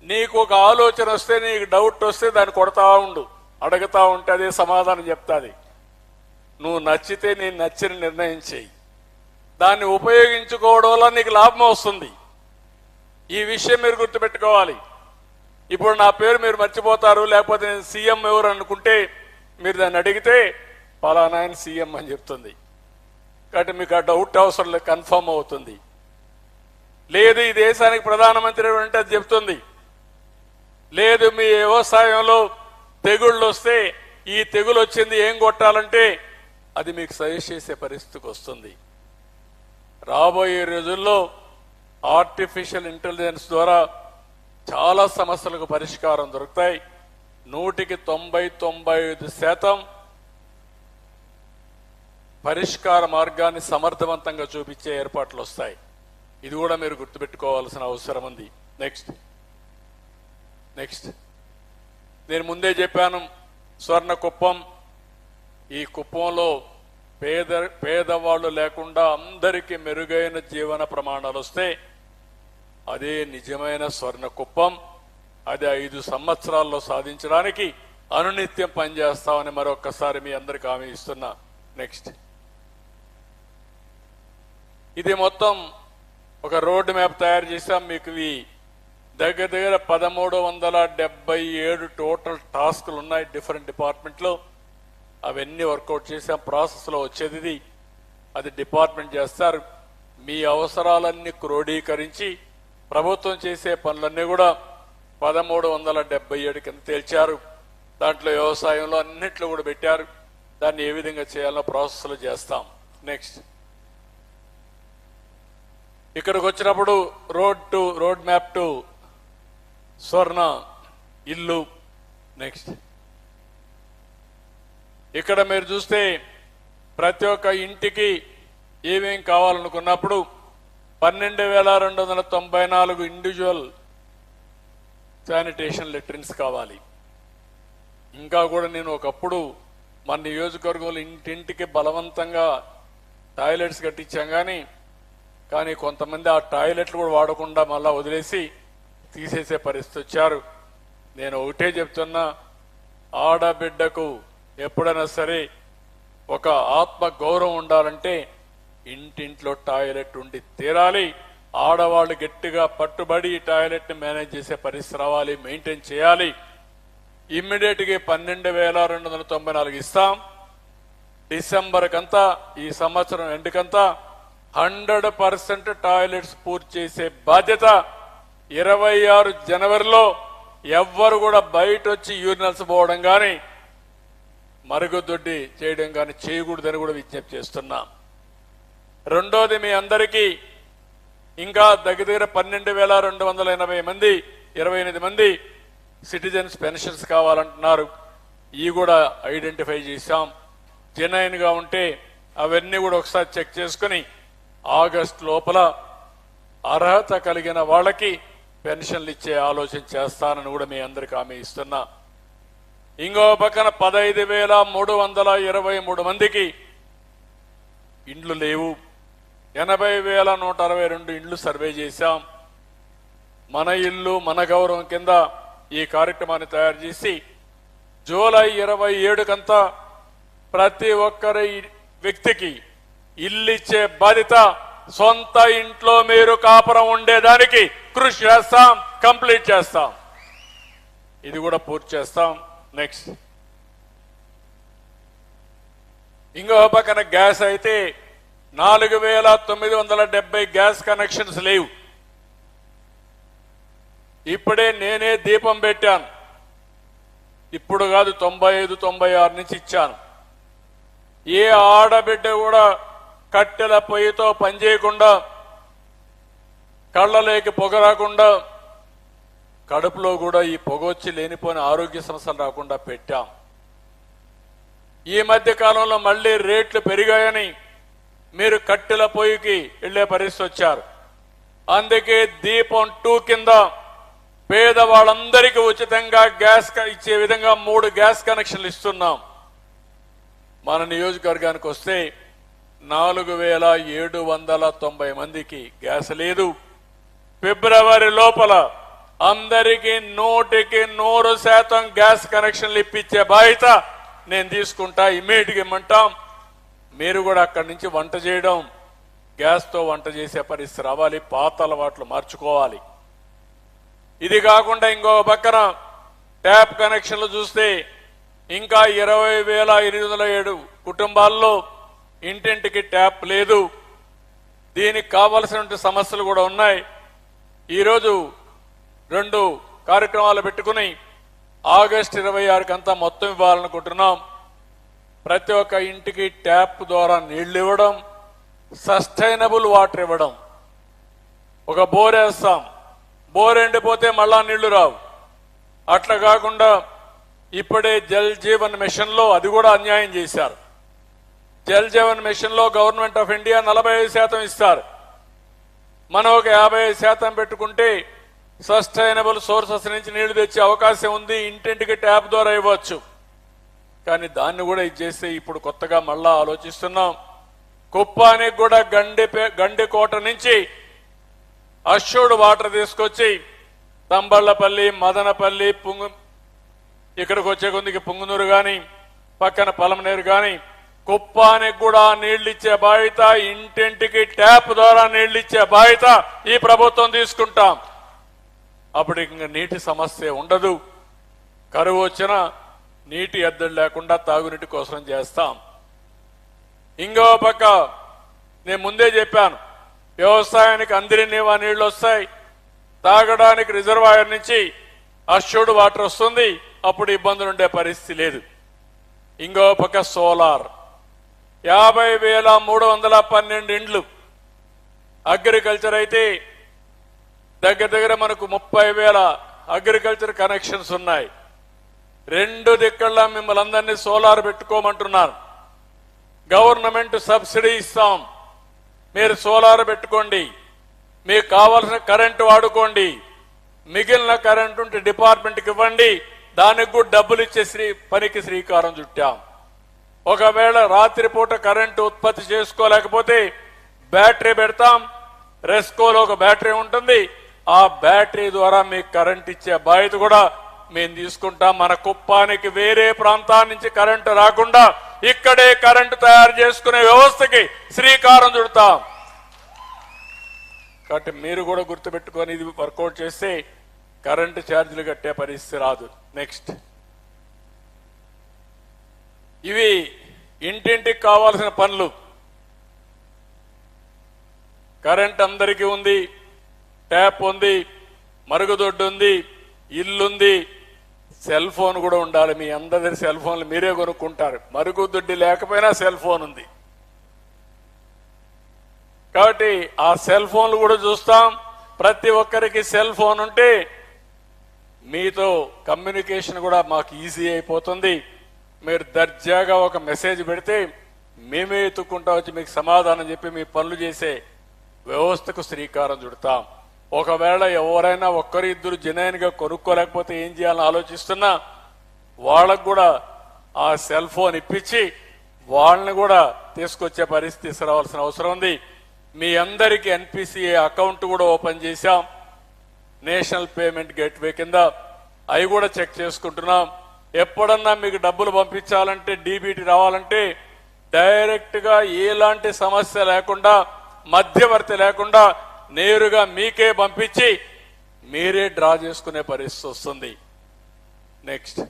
నీకు ఒక ఆలోచన వస్తే, నీకు డౌట్ వస్తే దాన్ని కొడతా ఉండు, అడుగుతా ఉంటే అదే సమాధానం చెప్తాది. నువ్వు నచ్చితే నేను నచ్చిన నిర్ణయం చేయి. దాన్ని ఉపయోగించుకోవడం వల్ల నీకు లాభం వస్తుంది. ఈ విషయం మీరు గుర్తుపెట్టుకోవాలి. ఇప్పుడు నా పేరు మీరు మర్చిపోతారు, లేకపోతే నేను సీఎం ఎవరు అనుకుంటే మీరు దాన్ని అడిగితే పలానా ఆయన సీఎం అని చెప్తుంది. కాబట్టి మీకు ఆ డౌట్ అవసరం లేదు, కన్ఫర్మ్ అవుతుంది. లేదు ఈ దేశానికి ప్రధానమంత్రి అంటే అది చెప్తుంది. లేదు మీ వ్యవసాయంలో తెగుళ్ళు వస్తే ఈ తెగులు వచ్చింది ఏం కొట్టాలంటే అది మీకు సజెస్ట్ చేసే పరిస్థితికి వస్తుంది. రాబోయే రోజుల్లో ఆర్టిఫిషియల్ ఇంటెలిజెన్స్ ద్వారా చాలా సమస్యలకు పరిష్కారం దొరుకుతాయి. 100కి 90-95% పరిష్కార మార్గాన్ని సమర్థవంతంగా చూపించే ఏర్పాట్లు వస్తాయి. ఇది కూడా మీరు గుర్తుపెట్టుకోవాల్సిన అవసరం ఉంది. నెక్స్ట్ నేను ముందే చెప్పాను, స్వర్ణ కుప్పం. ఈ కుప్పంలో పేదవాళ్ళు లేకుండా అందరికీ మెరుగైన జీవన ప్రమాణాలు వస్తే అదే నిజమైన స్వర్ణ కుప్పం. అది 5 సంవత్సరాల్లో సాధించడానికి అనునిత్యం పనిచేస్తామని మరొక్కసారి మీ అందరికి హామీ ఇస్తున్నా. నెక్స్ట్, ఇది మొత్తం ఒక రోడ్ మ్యాప్ తయారు చేశాం. మీకు ఇవి దగ్గర 1377 టోటల్ టాస్కులు ఉన్నాయి డిఫరెంట్ డిపార్ట్మెంట్లో. అవన్నీ వర్కౌట్ చేసాం. ప్రాసెస్లో వచ్చేది అది డిపార్ట్మెంట్ చేస్తారు. మీ అవసరాలన్నీ క్రోడీకరించి ప్రభుత్వం చేసే పనులన్నీ కూడా 1377 కింద తేల్చారు. దాంట్లో వ్యవసాయంలో అన్నింటిలో కూడా పెట్టారు. దాన్ని ఏ విధంగా చేయాలో ప్రాసెస్లో చేస్తాం. నెక్స్ట్, ఇక్కడికి వచ్చినప్పుడు రోడ్ మ్యాప్ టు స్వర్ణ ఇల్లు. నెక్స్ట్, ఇక్కడ మీరు చూస్తే ప్రతి ఒక్క ఇంటికి ఏమేం కావాలనుకున్నప్పుడు 12,294 ఇండివిజువల్ శానిటేషన్ లెట్రిన్స్ కావాలి. ఇంకా కూడా నేను ఒకప్పుడు మన నియోజకవర్గంలో ఇంటింటికి బలవంతంగా టాయిలెట్స్ కట్టించాం. కానీ కొంతమంది ఆ టాయిలెట్లు కూడా వాడకుండా మళ్ళా వదిలేసి తీసేసే పరిస్థితి వచ్చారు. నేను ఒకటే చెప్తున్నా, ఆడబిడ్డకు ఎప్పుడైనా సరే ఒక ఆత్మ గౌరవం ఉండాలంటే ఇంటింట్లో టాయిలెట్ ఉండి తీరాలి. ఆడవాళ్ళు గట్టిగా పట్టుబడి టాయిలెట్ ని మేనేజ్ చేసే పరిస్థితి రావాలి, మెయింటైన్ చేయాలి. ఇమ్మీడియట్ గా 12,294 ఇస్తాం. డిసెంబర్ కంతా, ఈ సంవత్సరం ఎండుకంతా 100% టాయిలెట్స్ పూర్తి చేసే బాధ్యత 26 జనవరిలో ఎవ్వరు కూడా బయట వచ్చి యూరినల్స్ పోవడం కానీ మరుగుదొడ్డి చేయడం కానీ చేయకూడదని కూడా విజ్ఞప్తి చేస్తున్నాం. రెండోది, మీ అందరికీ ఇంకా దగ్గర 12,228 మంది సిటిజన్స్ పెన్షన్స్ కావాలంటున్నారు. ఇవి కూడా ఐడెంటిఫై చేశాం. జెన్యున్ గా ఉంటే అవన్నీ కూడా ఒకసారి చెక్ చేసుకుని ఆగస్టు లోపల అర్హత కలిగిన వాళ్ళకి పెన్షన్లు ఇచ్చే ఆలోచన చేస్తానని కూడా మీ అందరికీ హామీ ఇస్తున్నా. ఇంకో పక్కన 15,323 మందికి ఇండ్లు లేవు. 80,162 ఇండ్లు సర్వే చేశాం. మన ఇల్లు మన గౌరవం కింద ఈ కార్యక్రమాన్ని తయారు చేసి జూలై 27కంతా ప్రతి ఒక్కరి వ్యక్తికి ఇల్లు ఇచ్చే బాధ్యత సొంత ఇంట్లో మీరు కాపురం ఉండేదానికి కృషి చేస్తాం, కంప్లీట్ చేస్తాం. ఇది కూడా పూర్తి చేస్తాం. నెక్స్ట్ ఇంకో పక్కన గ్యాస్ అయితే 4,970 గ్యాస్ కనెక్షన్స్ లేవు. ఇప్పుడే నేనే దీపం పెట్టాను. ఇప్పుడు కాదు, 95, 96 నుంచి ఇచ్చాను. ఏ ఆడబిడ్డ కూడా కట్టెల పొయ్యితో పనిచేయకుండా, కళ్ళలోకి పొగ రాకుండా, కడుపులో కూడా ఈ పొగొచ్చి లేనిపోయిన ఆరోగ్య సమస్యలు రాకుండా పెట్టాం. ఈ మధ్య కాలంలో మళ్లీ రేట్లు పెరిగాయని మీరు కట్టెల పొయ్యికి వెళ్లే పరిస్థితి వచ్చారు. అందుకే దీపం 2 కింద పేదవాళ్ళందరికీ ఉచితంగా గ్యాస్ ఇచ్చే విధంగా 3 గ్యాస్ కనెక్షన్లు ఇస్తున్నాం. మన నియోజకవర్గానికి వస్తే 4,790 మందికి గ్యాస్ లేదు. ఫిబ్రవరి లోపల అందరికీ 100% గ్యాస్ కనెక్షన్లు ఇప్పించే బాధ్యత నేను తీసుకుంటా. ఇమ్మీడియట్గా ఇమ్మంటాం. మీరు కూడా అక్కడి నుంచి వంట చేయడం, గ్యాస్తో వంట చేసే పరిస్థితి రావాలి. పాత అలవాట్లు మార్చుకోవాలి. ఇది కాకుండా ఇంకో పక్కన ట్యాప్ కనెక్షన్లు చూస్తే ఇంకా 20,807 కుటుంబాల్లో ఇంటింటికి ట్యాప్ లేదు. దీనికి కావలసిన సమస్యలు కూడా ఉన్నాయి. ఈరోజు 2 కార్యక్రమాలు పెట్టుకుని ఆగస్టు 26 అంతా మొత్తం ఇవ్వాలనుకుంటున్నాం. ప్రతి ఒక్క ఇంటికి ట్యాప్ ద్వారా నీళ్లు ఇవ్వడం, సస్టైనబుల్ వాటర్ ఇవ్వడం. ఒక బోర్ వేస్తాం, బోర్ ఎండిపోతే మళ్ళా నీళ్లు రావు. అట్లా కాకుండా ఇప్పుడే జల్ జీవన్ మిషన్ లో అది కూడా అన్యాయం చేశారు. జల్ జీవన్ మిషన్ లో గవర్నమెంట్ ఆఫ్ ఇండియా 45% ఇస్తారు. మనం ఒక 50% పెట్టుకుంటే సస్టైనబుల్ సోర్సెస్ నుంచి నీళ్లు తెచ్చే అవకాశం ఉంది. ఇంటింటికి ట్యాప్ ద్వారా ఇవ్వచ్చు. కానీ దాన్ని కూడా ఇచ్చేస్తే ఇప్పుడు కొత్తగా మళ్ళా ఆలోచిస్తున్నాం. కుప్పానికి కూడా గండికోట నుంచి అష్యూర్డ్ వాటర్ తీసుకొచ్చి తంబళ్లపల్లి, మదనపల్లి, ఇక్కడికి వచ్చే కొందికి పుంగునూరు కానీ పక్కన పలమనేరు కానీ కుప్పానికి కూడా నీళ్లిచ్చే బాధ్యత, ఇంటింటికి ట్యాప్ ద్వారా నీళ్లిచ్చే బాధ్యత ఈ ప్రభుత్వం తీసుకుంటాం. అప్పుడు ఇంక నీటి సమస్య ఉండదు. కరువు వచ్చినా నీటి ఎద్దడి లేకుండా తాగునీటి కోసం చేస్తాం. ఇంకో పక్క నేను ముందే చెప్పాను, వ్యవసాయానికి అందరి నీళ్లు వస్తాయి. తాగడానికి రిజర్వాయర్ నుంచి అష్యూర్డ్ వాటర్ వస్తుంది. అప్పుడు ఇబ్బందులు ఉండే పరిస్థితి లేదు. ఇంకో పక్క సోలార్ 50,312 ఇండ్లు. అగ్రికల్చర్ అయితే దగ్గర మనకు 30,000 అగ్రికల్చర్ కనెక్షన్స్ ఉన్నాయి. 2 దిక్కల్లా మిమ్మల్ని అందరినీ సోలార్ పెట్టుకోమంటున్నాను. గవర్నమెంట్ సబ్సిడీ ఇస్తాం. మీరు సోలార్ పెట్టుకోండి. మీకు కావాల్సిన కరెంటు వాడుకోండి. మిగిలిన కరెంటు ఉంటే డిపార్ట్మెంట్కి ఇవ్వండి. దానికి కూడా డబ్బులు ఇచ్చే పనికి శ్రీకారం చుట్టాం. ఒకవేళ రాత్రిపూట కరెంటు ఉత్పత్తి చేసుకోలేకపోతే బ్యాటరీ పెడతాం. రెస్కోలో ఒక బ్యాటరీ ఉంటుంది. ఆ బ్యాటరీ ద్వారా మీకు కరెంట్ ఇచ్చే బాధ్యత కూడా మేము తీసుకుంటాం. మన కుప్పానికి వేరే ప్రాంతాల నుంచి కరెంటు రాకుండా ఇక్కడే కరెంటు తయారు చేసుకునే వ్యవస్థకి శ్రీకారం చుడతాం. కాబట్టి మీరు కూడా గుర్తుపెట్టుకొని ఇది వర్కౌట్ చేస్తే కరెంటు ఛార్జీలు కట్టే పరిస్థితి రాదు. నెక్స్ట్, ఇవి ఇంటింటికి కావాల్సిన పనులు. కరెంట్ అందరికీ ఉంది, ట్యాప్ ఉంది, మరుగుదొడ్డు ఉంది, ఇల్లుంది, సెల్ ఫోన్ కూడా ఉండాలి. మీ అందరి సెల్ ఫోన్లు మీరే కొనుక్కుంటారు. మరుగుదొడ్డి లేకపోయినా సెల్ ఫోన్ ఉంది. కాబట్టి ఆ సెల్ ఫోన్లు కూడా చూస్తాం. ప్రతి ఒక్కరికి సెల్ ఫోన్ ఉంటే మీతో కమ్యూనికేషన్ కూడా మాకు ఈజీ అయిపోతుంది. మీరు దర్జాగా ఒక మెసేజ్ పెడితే మేమే ఎత్తుక్కుంటా వచ్చి మీకు సమాధానం చెప్పి మీ పనులు చేసే వ్యవస్థకు శ్రీకారం చుడతాం. ఒకవేళ ఎవరైనా ఒక్కరిద్దరు జెన్యూన్ గా కొనుక్కోలేకపోతే ఏం చేయాలని ఆలోచిస్తున్నా వాళ్ళకు కూడా ఆ సెల్ ఫోన్ ఇప్పించి వాళ్ళని కూడా తీసుకొచ్చే పరిస్థితి తీసుకురావాల్సిన అవసరం ఉంది. మీ అందరికీ ఎన్పిసిఐ అకౌంట్ కూడా ఓపెన్ చేశాం. నేషనల్ పేమెంట్ గేట్వే కింద అవి కూడా చెక్ చేసుకుంటున్నాం. ఎప్పుడన్నా మీకు డబ్బులు పంపించాలంటే డీబీటీ రావాలంటే డైరెక్ట్ గా ఎలాంటి సమస్య లేకుండా మధ్యవర్తి లేకుండా నేరుగా మీకే పంపించి మీరే డ్రా చేసుకునే పరిస్థితి వస్తుంది. నెక్స్ట్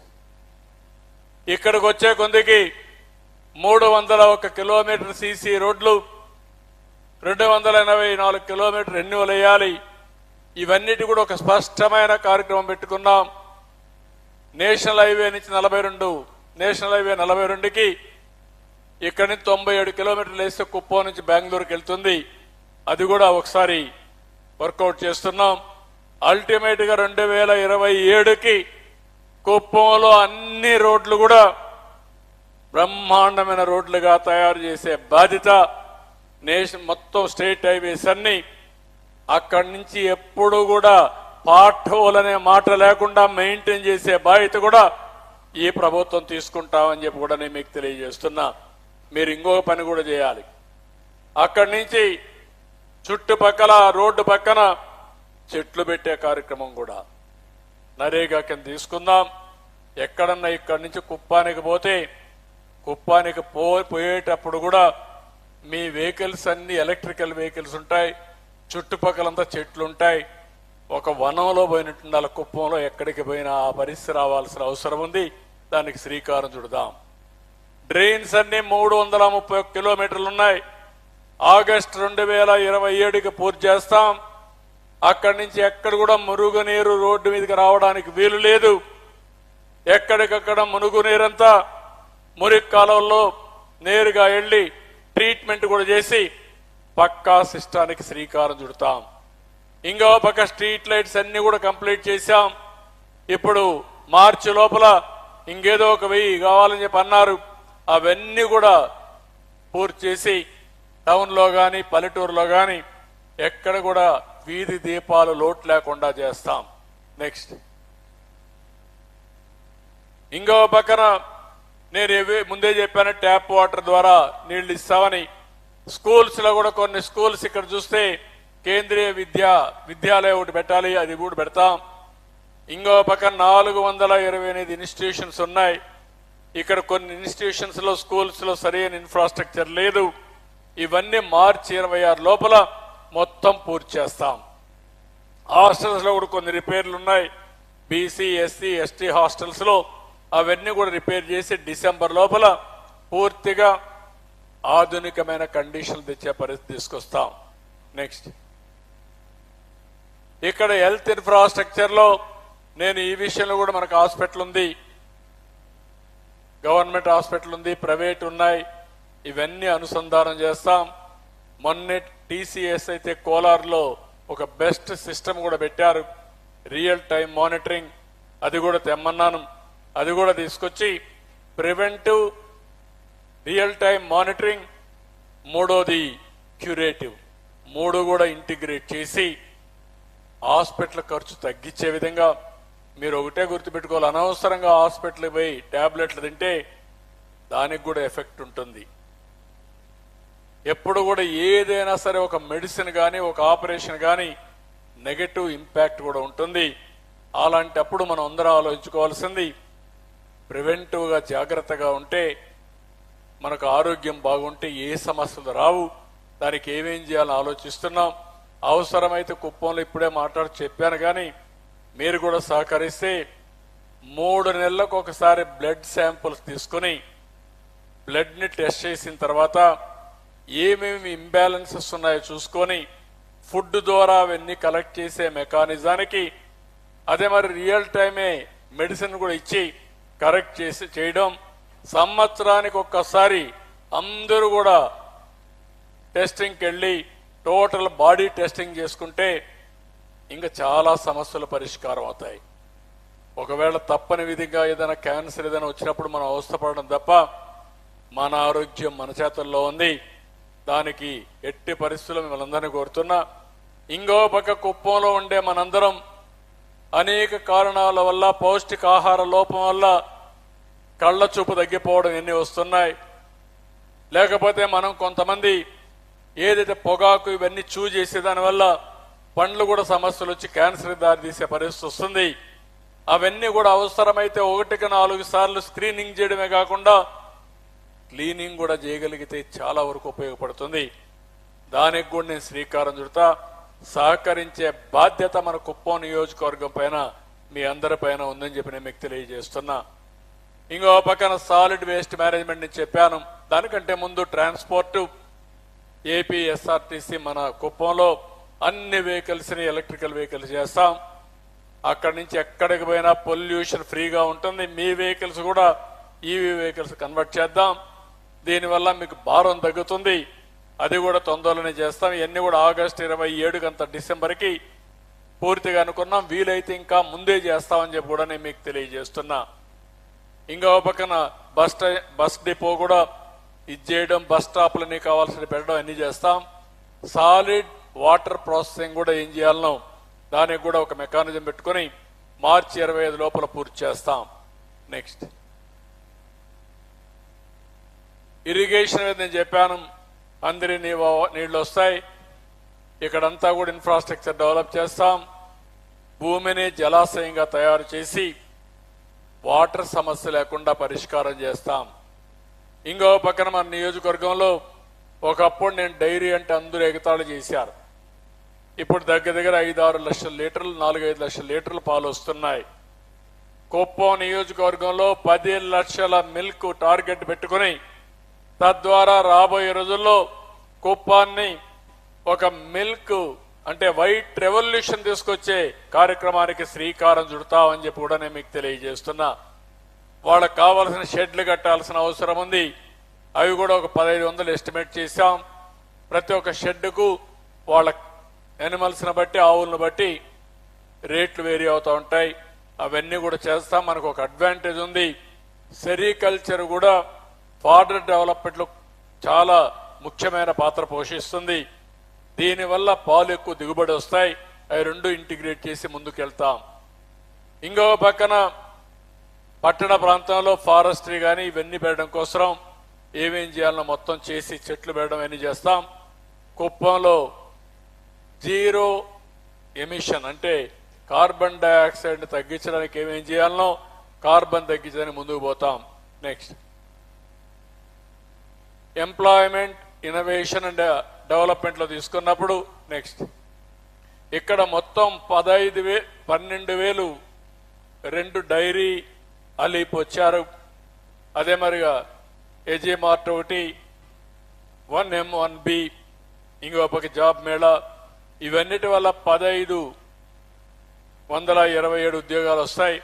ఇక్కడికి వచ్చే కొందికి 301 కిలోమీటర్ సీసీ రోడ్లు, 284 కిలోమీటర్ రెన్యువల్ వేయాలి. ఇవన్నిటి కూడా ఒక స్పష్టమైన కార్యక్రమం పెట్టుకున్నాం. నేషనల్ హైవే నుంచి 42 నేషనల్ హైవే 42కి ఇక్కడి నుంచి 97 కిలోమీటర్లు వేస్తే కుప్పం నుంచి బెంగళూరుకి వెళ్తుంది. అది కూడా ఒకసారి వర్కౌట్ చేస్తున్నాం. అల్టిమేట్ గా 2027కి కుప్పంలో అన్ని రోడ్లు కూడా బ్రహ్మాండమైన రోడ్లుగా తయారు చేసే బాధ్యత నేషన్ మొత్తం స్టేట్ హైవేస్ అన్ని అక్కడి నుంచి ఎప్పుడు కూడా పార్ట్ హోల్ అనే మాట లేకుండా మెయింటైన్ చేసే బాధ్యత కూడా ఈ ప్రభుత్వం తీసుకుంటామని చెప్పి కూడా నేను మీకు తెలియజేస్తున్నా. మీరు ఇంకొక పని కూడా చేయాలి. అక్కడి నుంచి చుట్టుపక్కల రోడ్డు పక్కన చెట్లు పెట్టే కార్యక్రమం కూడా నరేగా కింద తీసుకుందాం. ఎక్కడన్నా ఇక్కడి నుంచి కుప్పానికి పోతే కుప్పానికి పోయేటప్పుడు కూడా మీ వెహికల్స్ అన్ని ఎలక్ట్రికల్ వెహికల్స్ ఉంటాయి. చుట్టుపక్కలంతా చెట్లు ఉంటాయి. ఒక వనంలో పోయినట్టుండాలి. కుప్పంలో ఎక్కడికి పోయినా ఆ పరిస్థితి రావాల్సిన అవసరం ఉంది. దానికి శ్రీకారం చుడదాం. డ్రైన్స్ అన్ని 331 కిలోమీటర్లు ఉన్నాయి. ఆగస్టు 2027కి పూర్తి చేస్తాం. అక్కడి నుంచి ఎక్కడ కూడా మురుగునీరు రోడ్డు మీదకి రావడానికి వీలు లేదు. ఎక్కడికక్కడ మురుగునీరంతా మురికి కాలువల్లో నేరుగా వెళ్లి ట్రీట్మెంట్ కూడా చేసి పక్కా సిస్టానికి శ్రీకారం చుడతాం. ఇంకో పక్క స్ట్రీట్ లైట్స్ అన్ని కూడా కంప్లీట్ చేశాం. ఇప్పుడు మార్చి లోపల ఇంకేదో ఒక 1000 కావాలని చెప్పి అన్నారు. అవన్నీ కూడా పూర్తి చేసి టౌన్లో కానీ పల్లెటూరులో కానీ ఎక్కడ కూడా వీధి దీపాలు లోటు లేకుండా చేస్తాం. నెక్స్ట్ ఇంకో పక్కన నేను ముందే చెప్పాను, ట్యాప్ వాటర్ ద్వారా నీళ్లు ఇస్తామని. స్కూల్స్ లో కూడా కొన్ని స్కూల్స్ ఇక్కడ చూస్తే కేంద్రీయ విద్యాలయం ఒకటి పెట్టాలి, అది కూడా పెడతాం. ఇంకో పక్కన 428 ఇన్స్టిట్యూషన్స్ ఉన్నాయి. ఇక్కడ కొన్ని ఇన్స్టిట్యూషన్స్ లో స్కూల్స్ లో సరైన ఇన్ఫ్రాస్ట్రక్చర్ లేదు. ఇవన్నీ మార్చి 26 లోపల మొత్తం పూర్తి చేస్తాం. హాస్టల్స్ లో కూడా కొన్ని రిపేర్లు ఉన్నాయి. బీసీ ఎస్సీ ఎస్టీ హాస్టల్స్ లో అవన్నీ కూడా రిపేర్ చేసి డిసెంబర్ లోపల పూర్తిగా ఆధునికమైన కండిషన్లు తెచ్చే పరిస్థితి తీసుకొస్తాం. నెక్స్ట్ ఇక్కడ హెల్త్ ఇన్ఫ్రాస్ట్రక్చర్ లో నేను ఈ విషయంలో కూడా మనకు హాస్పిటల్ ఉంది, గవర్నమెంట్ హాస్పిటల్ ఉంది, ప్రైవేట్ ఉన్నాయి. ఇవన్నీ అనుసంధానం చేస్తాం. మొన్నే టీసీఎస్ అయితే కోలార్లో ఒక బెస్ట్ సిస్టమ్ కూడా పెట్టారు, రియల్ టైం మానిటరింగ్. అది కూడా తెమ్మన్నాను. అది కూడా తీసుకొచ్చి ప్రివెంటివ్, రియల్ టైం మానిటరింగ్, మూడోది క్యూరేటివ్, 3 కూడా ఇంటిగ్రేట్ చేసి హాస్పిటల్ ఖర్చు తగ్గించే విధంగా. మీరు ఒకటే గుర్తుపెట్టుకోవాలి, అనవసరంగా హాస్పిటల్కి పోయి టాబ్లెట్లు తింటే దానికి కూడా ఎఫెక్ట్ ఉంటుంది. ఎప్పుడు కూడా ఏదైనా సరే ఒక మెడిసిన్ కానీ ఒక ఆపరేషన్ కానీ నెగటివ్ ఇంపాక్ట్ కూడా ఉంటుంది. అలాంటప్పుడు మనం అందరం ఆలోచించుకోవాల్సింది ప్రివెంటివ్గా జాగ్రత్తగా ఉంటే మనకు ఆరోగ్యం బాగుంటే ఏ సమస్యలు రావు. దానికి ఏమేం చేయాలని ఆలోచిస్తున్నాం. అవసరమైతే కుప్పంలో ఇప్పుడే చెప్పాను కానీ మీరు కూడా సహకరిస్తే 3 నెలలకు ఒకసారి బ్లడ్ శాంపుల్స్ తీసుకుని బ్లడ్ ని టెస్ట్ చేసిన తర్వాత ఏమేమి ఇంబ్యాలెన్సెస్ ఉన్నాయో చూసుకొని ఫుడ్ ద్వారా అవన్నీ కలెక్ట్ చేసే మెకానిజానికి, అదే మరి రియల్ టైమే మెడిసిన్ కూడా ఇచ్చి కరెక్ట్ చేయడం. సంవత్సరానికి ఒక్కసారి అందరూ కూడా టెస్టింగ్కి వెళ్ళి టోటల్ బాడీ టెస్టింగ్ చేసుకుంటే ఇంకా చాలా సమస్యలు పరిష్కారం అవుతాయి. ఒకవేళ తప్పని విధంగా ఏదైనా క్యాన్సర్ ఏదైనా వచ్చినప్పుడు మనం అవస్థపడడం తప్ప మన ఆరోగ్యం మన చేతుల్లో ఉంది. దానికి ఎట్టి పరిస్థితుల్లో మిమ్మల్ని అందరినీ కోరుతున్నా. ఇంకో పక్క కుప్పంలో ఉండే మనందరం అనేక కారణాల వల్ల, పౌష్టికాహార లోపం వల్ల కళ్ళ చూపు తగ్గిపోవడం ఎన్ని వస్తున్నాయి. లేకపోతే మనం కొంతమంది ఏదైతే పొగాకు ఇవన్నీ చేసే దానివల్ల పండ్లు కూడా సమస్యలు వచ్చి క్యాన్సర్ దారితీసే పరిస్థితి వస్తుంది. అవన్నీ కూడా అవసరమైతే 1కి 4 సార్లు స్క్రీనింగ్ చేయడమే కాకుండా క్లీనింగ్ కూడా చేయగలిగితే చాలా వరకు ఉపయోగపడుతుంది. దానికి కూడా నేను శ్రీకారం చుడతా. సహకరించే బాధ్యత మన కుప్పం నియోజకవర్గం పైన మీ అందరి పైన ఉందని చెప్పి నేను మీకు తెలియజేస్తున్నా. ఇంకో పక్కన సాలిడ్ వేస్ట్ మేనేజ్మెంట్ నేను చెప్పాను. దానికంటే ముందు ట్రాన్స్పోర్ట్ ఏపీ ఎస్ఆర్టీసీ మన కుప్పంలో అన్ని వెహికల్స్ని ఎలక్ట్రికల్ వెహికల్స్ చేస్తాం. అక్కడి నుంచి ఎక్కడికి పోయినా పొల్యూషన్ ఫ్రీగా ఉంటుంది. మీ వెహికల్స్ కూడా ఈవీ వెహికల్స్ కన్వర్ట్ చేద్దాం. దీనివల్ల మీకు భారం తగ్గుతుంది. అది కూడా తొందరలోనే చేస్తాం. ఇవన్నీ కూడా ఆగస్టు 27 అంత డిసెంబర్కి పూర్తిగా అనుకున్నాం. వీలైతే ఇంకా ముందే చేస్తామని చెప్పి కూడా నేను మీకు తెలియజేస్తున్నా. ఇంకో పక్కన బస్ డిపో కూడా ఇది చేయడం, బస్ స్టాప్లని కావాల్సిన పెట్టడం అన్ని చేస్తాం. సాలిడ్ వాటర్ ప్రాసెసింగ్ కూడా ఏం చేయాలనో దానికి కూడా ఒక మెకానిజం పెట్టుకుని మార్చి 25 లోపల పూర్తి చేస్తాం. నెక్స్ట్ ఇరిగేషన్ మీద నేను చెప్పాను. అందరి నీళ్లు వస్తాయి. ఇక్కడంతా కూడా ఇన్ఫ్రాస్ట్రక్చర్ డెవలప్ చేస్తాం. భూమిని జలాశయంగా తయారు చేసి వాటర్ సమస్య లేకుండా పరిష్కారం చేస్తాం. ఇంకో పక్కన మన నియోజకవర్గంలో ఒకప్పుడు నేను డైరీ అంటే అందరూ ఎగతాళి చేశారు. ఇప్పుడు దగ్గర 5-6 లక్షల లీటర్లు 4-5 లక్షల లీటర్లు పాలు వస్తున్నాయి. కుప్పం నియోజకవర్గంలో 10 లక్షల మిల్క్ టార్గెట్ పెట్టుకుని తద్వారా రాబోయే రోజుల్లో కుప్పాన్ని ఒక మిల్క్ అంటే వైట్ రెవల్యూషన్ తీసుకొచ్చే కార్యక్రమానికి శ్రీకారం చుడతామని చెప్పి కూడా నేను మీకు తెలియజేస్తున్నా. వాళ్ళకు కావాల్సిన షెడ్లు కట్టాల్సిన అవసరం ఉంది. అవి కూడా ఒక 1500 ఎస్టిమేట్ చేశాం. ప్రతి ఒక్క షెడ్కు వాళ్ళ యానిమల్స్ని బట్టి ఆవులను బట్టి రేట్లు వేరీ అవుతూ ఉంటాయి. అవన్నీ కూడా చేస్తాం. మనకు ఒక అడ్వాంటేజ్ ఉంది. సెరికల్చర్ కూడా ఫార్డర్ డెవలప్మెంట్లో చాలా ముఖ్యమైన పాత్ర పోషిస్తుంది. దీనివల్ల పాలు ఎక్కువ దిగుబడి వస్తాయి. అవి రెండు ఇంటిగ్రేట్ చేసి ముందుకెళ్తాం. ఇంకో పక్కన పట్టణ ప్రాంతంలో ఫారెస్ట్రీ కానీ ఇవన్నీ పెట్టడం కోసం ఏమేం చేయాలనో మొత్తం చేసి చెట్లు పెట్టడం అన్నీ చేస్తాం. కుప్పంలో జీరో ఎమిషన్ అంటే కార్బన్ డైఆక్సైడ్ని తగ్గించడానికి ఏమేం చేయాలనో కార్బన్ తగ్గించడానికి ముందుకు పోతాం. నెక్స్ట్ ఎంప్లాయ్మెంట్ ఇన్నోవేషన్ అండ్ డెవలప్మెంట్లో తీసుకున్నప్పుడు నెక్స్ట్ ఇక్కడ మొత్తం 12,000 2 డైరీ అలీప్ వచ్చారు. అదే మరిగా ఏజీ మార్ట్ ఒకటి 1M 1B ఇంకో పక్క జాబ్ మేళా ఇవన్నిటి వల్ల 1527 ఉద్యోగాలు వస్తాయి.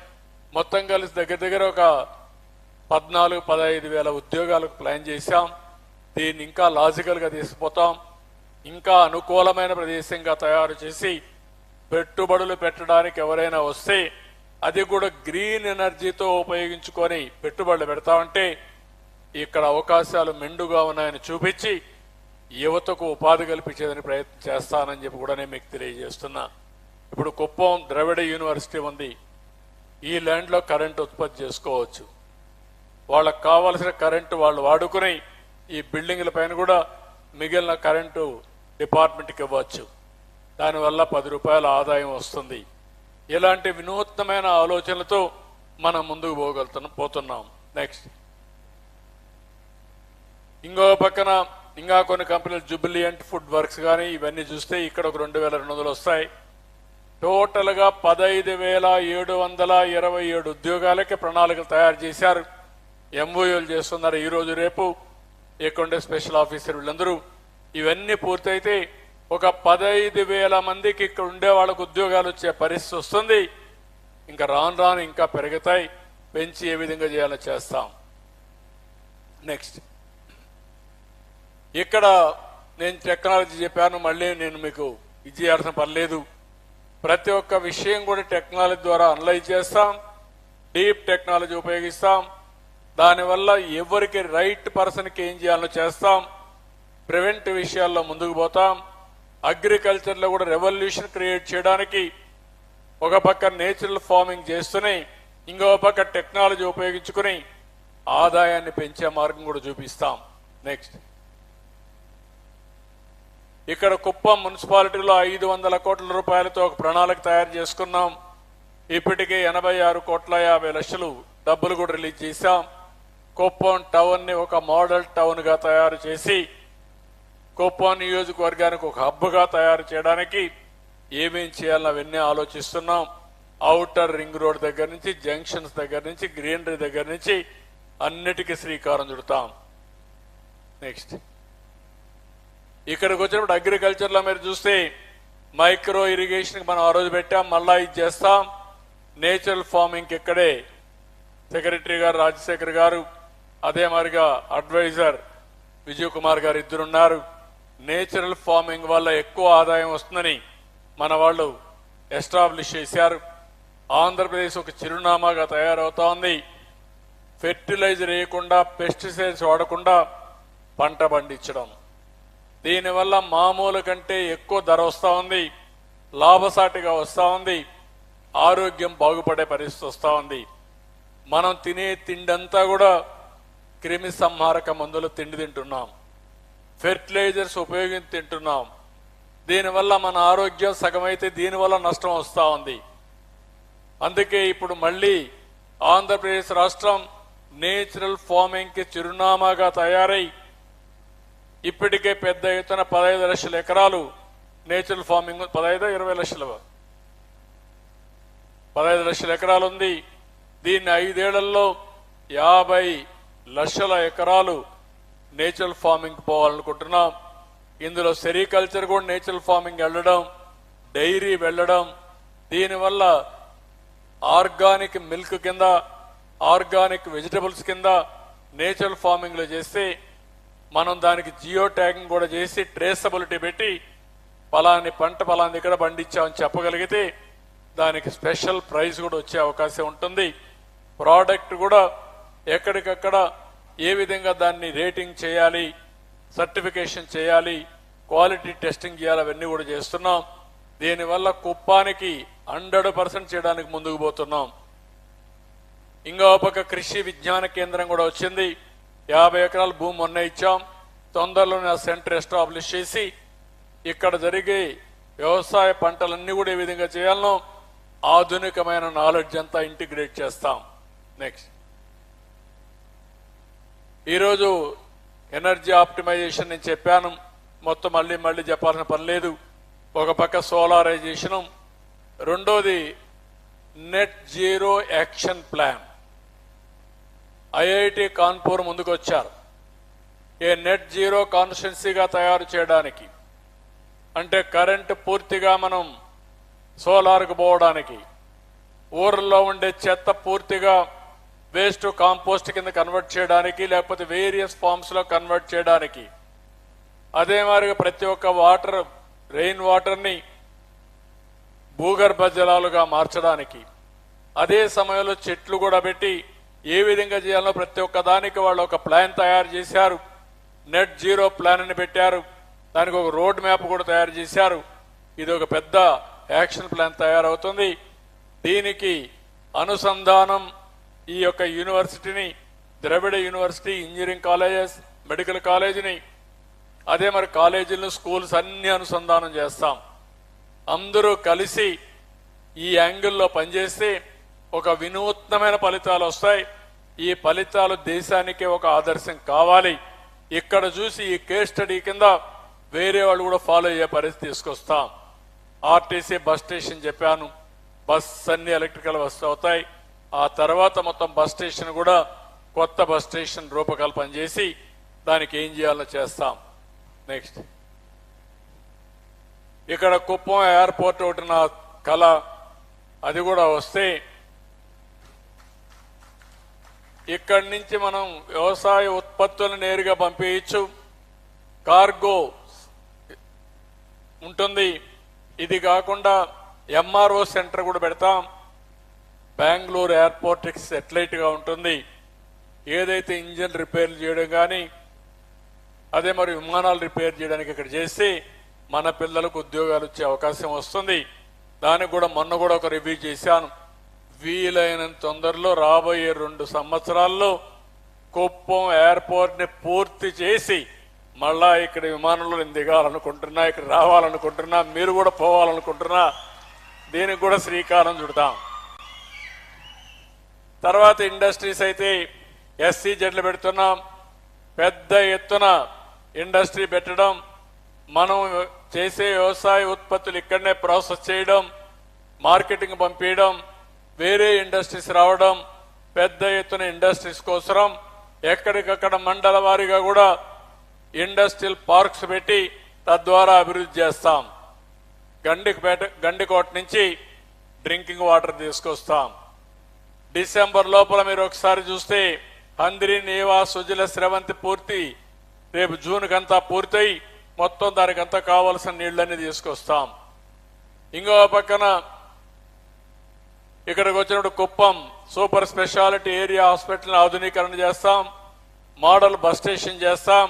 మొత్తం కలిసి దగ్గర ఒక 14-15 వేల ఉద్యోగాలకు ప్లాన్ చేశాం. దీన్ని ఇంకా లాజికల్గా తీసుకుపోతాం. ఇంకా అనుకూలమైన ప్రదేశంగా తయారు చేసి పెట్టుబడులు పెట్టడానికి ఎవరైనా వస్తే అది కూడా గ్రీన్ ఎనర్జీతో ఉపయోగించుకొని పెట్టుబడులు పెడతామంటే ఇక్కడ అవకాశాలు మెండుగా ఉన్నాయని చూపించి యువతకు ఉపాధి కల్పించేదని ప్రయత్నం చేస్తానని చెప్పి కూడా నేను మీకు తెలియజేస్తున్నా. ఇప్పుడు కుప్పం ద్రవిడ యూనివర్సిటీ ఉంది. ఈ ల్యాండ్లో కరెంటు ఉత్పత్తి చేసుకోవచ్చు. వాళ్ళకు కావలసిన కరెంటు వాళ్ళు వాడుకుని ఈ బిల్డింగ్ల పైన కూడా మిగిలిన కరెంటు డిపార్ట్మెంట్కి ఇవ్వచ్చు. దానివల్ల 10 రూపాయల ఆదాయం వస్తుంది. ఇలాంటి వినూత్నమైన ఆలోచనలతో మనం ముందుకు పోతున్నాం. నెక్స్ట్ ఇంకో పక్కన ఇంకా కొన్ని కంపెనీలు జుబిలియంట్ ఫుడ్ వర్క్స్ కానీ ఇవన్నీ చూస్తే ఇక్కడ ఒక 2,200 వస్తాయి. టోటల్గా 15,727 ఉద్యోగాలకి ప్రణాళికలు తయారు చేశారు. ఎంఓయూలు చేస్తున్నారు ఈరోజు రేపు. ఇక్కడ స్పెషల్ ఆఫీసర్ వీళ్ళందరూ ఇవన్నీ పూర్తయితే ఒక 15,000 మందికి ఇక్కడ ఉండే వాళ్ళకు ఉద్యోగాలు వచ్చే పరిస్థితి వస్తుంది. ఇంకా రాను ఇంకా పెరుగుతాయి. పెంచి ఏ విధంగా చేయాలో చేస్తాం. నెక్స్ట్ ఇక్కడ నేను టెక్నాలజీ చెప్పాను. మళ్ళీ నేను మీకు ఇది చేయాల్సిన పని లేదు. ప్రతి ఒక్క విషయం కూడా టెక్నాలజీ ద్వారా అనలైజ్ చేస్తాం. డీప్ టెక్నాలజీ ఉపయోగిస్తాం. దానివల్ల ఎవరికి రైట్ పర్సన్కి ఏం చేయాలో చేస్తాం. ప్రివెంట్ విషయాల్లో ముందుకు పోతాం. అగ్రికల్చర్లో కూడా రెవల్యూషన్ క్రియేట్ చేయడానికి ఒక పక్క నేచురల్ ఫార్మింగ్ చేస్తూనే ఇంకో పక్క టెక్నాలజీ ఉపయోగించుకుని ఆదాయాన్ని పెంచే మార్గం కూడా చూపిస్తాం. నెక్స్ట్, ఇక్కడ కుప్పం మున్సిపాలిటీలో 500 కోట్ల రూపాయలతో ఒక ప్రణాళిక తయారు చేసుకున్నాం. ఇప్పటికే 86,50,00,000 డబ్బులు కూడా రిలీజ్ చేశాం. కుప్పం టౌన్ ని ఒక మోడల్ టౌన్ గా తయారు చేసి కుప్పం నియోజకవర్గానికి ఒక హబ్గా తయారు చేయడానికి ఏమేం చేయాలని అవన్నీ ఆలోచిస్తున్నాం. ఔటర్ రింగ్ రోడ్ దగ్గర నుంచి, జంక్షన్స్ దగ్గర నుంచి, గ్రీనరీ దగ్గర నుంచి అన్నిటికీ శ్రీకారం చుడతాం. నెక్స్ట్, ఇక్కడికి వచ్చినప్పుడు అగ్రికల్చర్లో మీరు చూస్తే మైక్రో ఇరిగేషన్కి మనం ఆ రోజు పెట్టాం, మళ్ళా ఇది చేస్తాం. నేచురల్ ఫార్మింగ్కి ఇక్కడే సెక్రటరీ గారు రాజశేఖర్ గారు, అదే మరిగా అడ్వైజర్ విజయ్ కుమార్ గారు ఇద్దరున్నారు. నేచురల్ ఫార్మింగ్ వల్ల ఎక్కువ ఆదాయం వస్తుందని మన వాళ్ళు ఎస్టాబ్లిష్ చేశారు. ఆంధ్రప్రదేశ్ ఒక చిరునామాగా తయారవుతా ఉంది. ఫెర్టిలైజర్ వేయకుండా, పెస్టిసైడ్స్ వాడకుండా పంట పండించడం, దీనివల్ల మామూలు కంటే ఎక్కువ ధర వస్తూ ఉంది, లాభసాటిగా వస్తూ ఉంది, ఆరోగ్యం బాగుపడే పరిస్థితి వస్తూ ఉంది. మనం తినే తిండంతా కూడా క్రిమి సంహారక మందులు తిండి తింటున్నాం, ఫెర్టిలైజర్స్ ఉపయోగించి తింటున్నాం. దీనివల్ల మన ఆరోగ్యం సగమైతే దీనివల్ల నష్టం వస్తూ ఉంది. అందుకే ఇప్పుడు మళ్ళీ ఆంధ్రప్రదేశ్ రాష్ట్రం నేచురల్ ఫార్మింగ్కి చిరునామాగా తయారై ఇప్పటికే పెద్ద ఎత్తున 15 లక్షల ఎకరాలు నేచురల్ ఫార్మింగ్, 15 లక్షల ఎకరాలు ఉంది. దీన్ని 5 ఏళ్లలో 50 లక్షల ఎకరాలు నేచురల్ ఫార్మింగ్ పోవాలనుకుంటున్నాం. ఇందులో సెరికల్చర్ కూడా నేచురల్ ఫార్మింగ్ వెళ్ళడం, డైరీ వెళ్ళడం, దీనివల్ల ఆర్గానిక్ మిల్క్ కింద, ఆర్గానిక్ వెజిటబుల్స్ కింద నేచురల్ ఫార్మింగ్ లో చేస్తే మనం దానికి జియో ట్యాగింగ్ కూడా చేసి ట్రేసబిలిటీ పెట్టి పలాని పంట పలాని దగ్గర పండించామని చెప్పగలిగితే దానికి స్పెషల్ ప్రైజ్ కూడా వచ్చే అవకాశం ఉంటుంది. ప్రోడక్ట్ కూడా ఎక్కడికక్కడ ఏ విధంగా దాన్ని రేటింగ్ చేయాలి, సర్టిఫికేషన్ చేయాలి, క్వాలిటీ టెస్టింగ్ చేయాలి, అవన్నీ కూడా చేస్తున్నాం. దీనివల్ల కుప్పానికి 100% చేయడానికి ముందుకు పోతున్నాం. ఇంకో పక్క కృషి విజ్ఞాన కేంద్రం కూడా వచ్చింది. 50 ఎకరాల భూమి మొన్న ఇచ్చాం. తొందరలోనే ఆ సెంటర్ ఎస్టాబ్లిష్ చేసి ఇక్కడ జరిగే వ్యవసాయ పంటలన్నీ కూడా ఏ విధంగా చేయాలనో ఆధునికమైన నాలెడ్జ్ అంతా ఇంటిగ్రేట్ చేస్తాం. నెక్స్ట్, ఈరోజు ఎనర్జీ ఆప్టిమైజేషన్ నేను చెప్పాను, మొత్తం మళ్ళీ చెప్పాల్సిన పని లేదు. ఒక పక్క సోలారైజేషను, రెండోది net zero action plan. IIT Kanpur ముందుకు వచ్చారు ఏ నెట్ జీరో కాన్స్టిట్యున్సీగా తయారు చేయడానికి. అంటే కరెంటు పూర్తిగా మనం సోలార్కు పోవడానికి, ఊర్లో ఉండే చెత్త పూర్తిగా వేస్ట్ కాంపోస్ట్ కింద కన్వర్ట్ చేయడానికి, లేకపోతే వేరియస్ ఫార్మ్స్ లో కన్వర్ట్ చేయడానికి, అదే మాదిరిగా ప్రతి ఒక్క వాటర్, రెయిన్ వాటర్ని భూగర్భ జలాలుగా మార్చడానికి, అదే సమయంలో చెట్లు కూడా పెట్టి ఏ విధంగా చేయాలో ప్రతి ఒక్క దానికి వాళ్ళు ఒక ప్లాన్ తయారు చేశారు. నెట్ జీరో ప్లాన్ అని పెట్టారు. దానికి ఒక రోడ్ మ్యాప్ కూడా తయారు చేశారు. ఇది ఒక పెద్ద యాక్షన్ ప్లాన్ తయారవుతుంది. దీనికి అనుసంధానం ఈ యొక్క యూనివర్సిటీని, ద్రవిడ యూనివర్సిటీ, ఇంజనీరింగ్ కాలేజెస్, మెడికల్ కాలేజీని, అదే మరి కాలేజీలను, స్కూల్స్ అన్ని అనుసంధానం చేస్తాం. అందరూ కలిసి ఈ యాంగిల్లో పనిచేస్తే ఒక వినూత్నమైన ఫలితాలు వస్తాయి. ఈ ఫలితాలు దేశానికే ఒక ఆదర్శం కావాలి. ఇక్కడ చూసి ఈ కేస్ స్టడీ కింద వేరే వాళ్ళు కూడా ఫాలో అయ్యే పరిస్థితి తీసుకొస్తాం. ఆర్టీసీ బస్ స్టేషన్ చెప్పాను, బస్ అన్ని ఎలక్ట్రికల్ బస్ అవుతాయి. ఆ తర్వాత మొత్తం బస్ స్టేషన్ కూడా కొత్త బస్ స్టేషన్ రూపకల్పన చేసి దానికి ఏం చేయాలో చేస్తాం. నెక్స్ట్, ఇక్కడ కుప్పం ఎయిర్పోర్ట్ ఒకటి నా కళ, అది కూడా వస్తే ఇక్కడి నుంచి మనం వ్యవసాయ ఉత్పత్తులను నేరుగా పంపించచ్చు. కార్గో ఉంటుంది. ఇది కాకుండా ఎంఆర్ఓ సెంటర్ కూడా పెడతాం. బెంగళూరు ఎయిర్పోర్ట్ సెటిలైట్ గా ఉంటుంది. ఏదైతే ఇంజిన్ రిపేర్లు చేయడం కానీ, అదే మరి విమానాలు రిపేర్ చేయడానికి ఇక్కడ చేసి మన పిల్లలకు ఉద్యోగాలు వచ్చే అవకాశం వస్తుంది. దానికి కూడా మొన్న కూడా ఒక రివ్యూ చేశాను. వీలైనంత తొందరలో రాబోయే 2 సంవత్సరాల్లో కుప్పం ఎయిర్పోర్ట్ ని పూర్తి చేసి మళ్ళా ఇక్కడ విమానంలో నేను దిగాలనుకుంటున్నా, ఇక్కడ రావాలనుకుంటున్నా, మీరు కూడా పోవాలనుకుంటున్నా. దీనికి కూడా శ్రీకారం చుడతాం. తర్వాత ఇండస్ట్రీస్ అయితే SEZలు పెడుతున్నాం. పెద్ద ఎత్తున ఇండస్ట్రీ పెట్టడం, మనం చేసే వ్యవసాయ ఉత్పత్తులు ఇక్కడనే ప్రాసెస్ చేయడం, మార్కెటింగ్ పంపించడం, వేరే ఇండస్ట్రీస్ రావడం, పెద్ద ఎత్తున ఇండస్ట్రీస్ కోసం ఎక్కడికక్కడ మండల వారీగా కూడా ఇండస్ట్రియల్ పార్క్స్ పెట్టి తద్వారా అభివృద్ధి చేస్తాం. గండికోట నుంచి డ్రింకింగ్ వాటర్ తీసుకొస్తాం. డిసెంబర్ లోపల మీరు ఒకసారి చూస్తే హంద్రి, నీవా, సుజల, స్రవంతి పూర్తి, రేపు జూన్కంతా పూర్తయి మొత్తం దానికంతా కావలసిన నీళ్లన్నీ తీసుకొస్తాం. ఇంకో పక్కన ఇక్కడికి వచ్చినప్పుడు Kuppam super speciality area hospital ఆధునీకరణ చేస్తాం, మోడల్ బస్ స్టేషన్ చేస్తాం,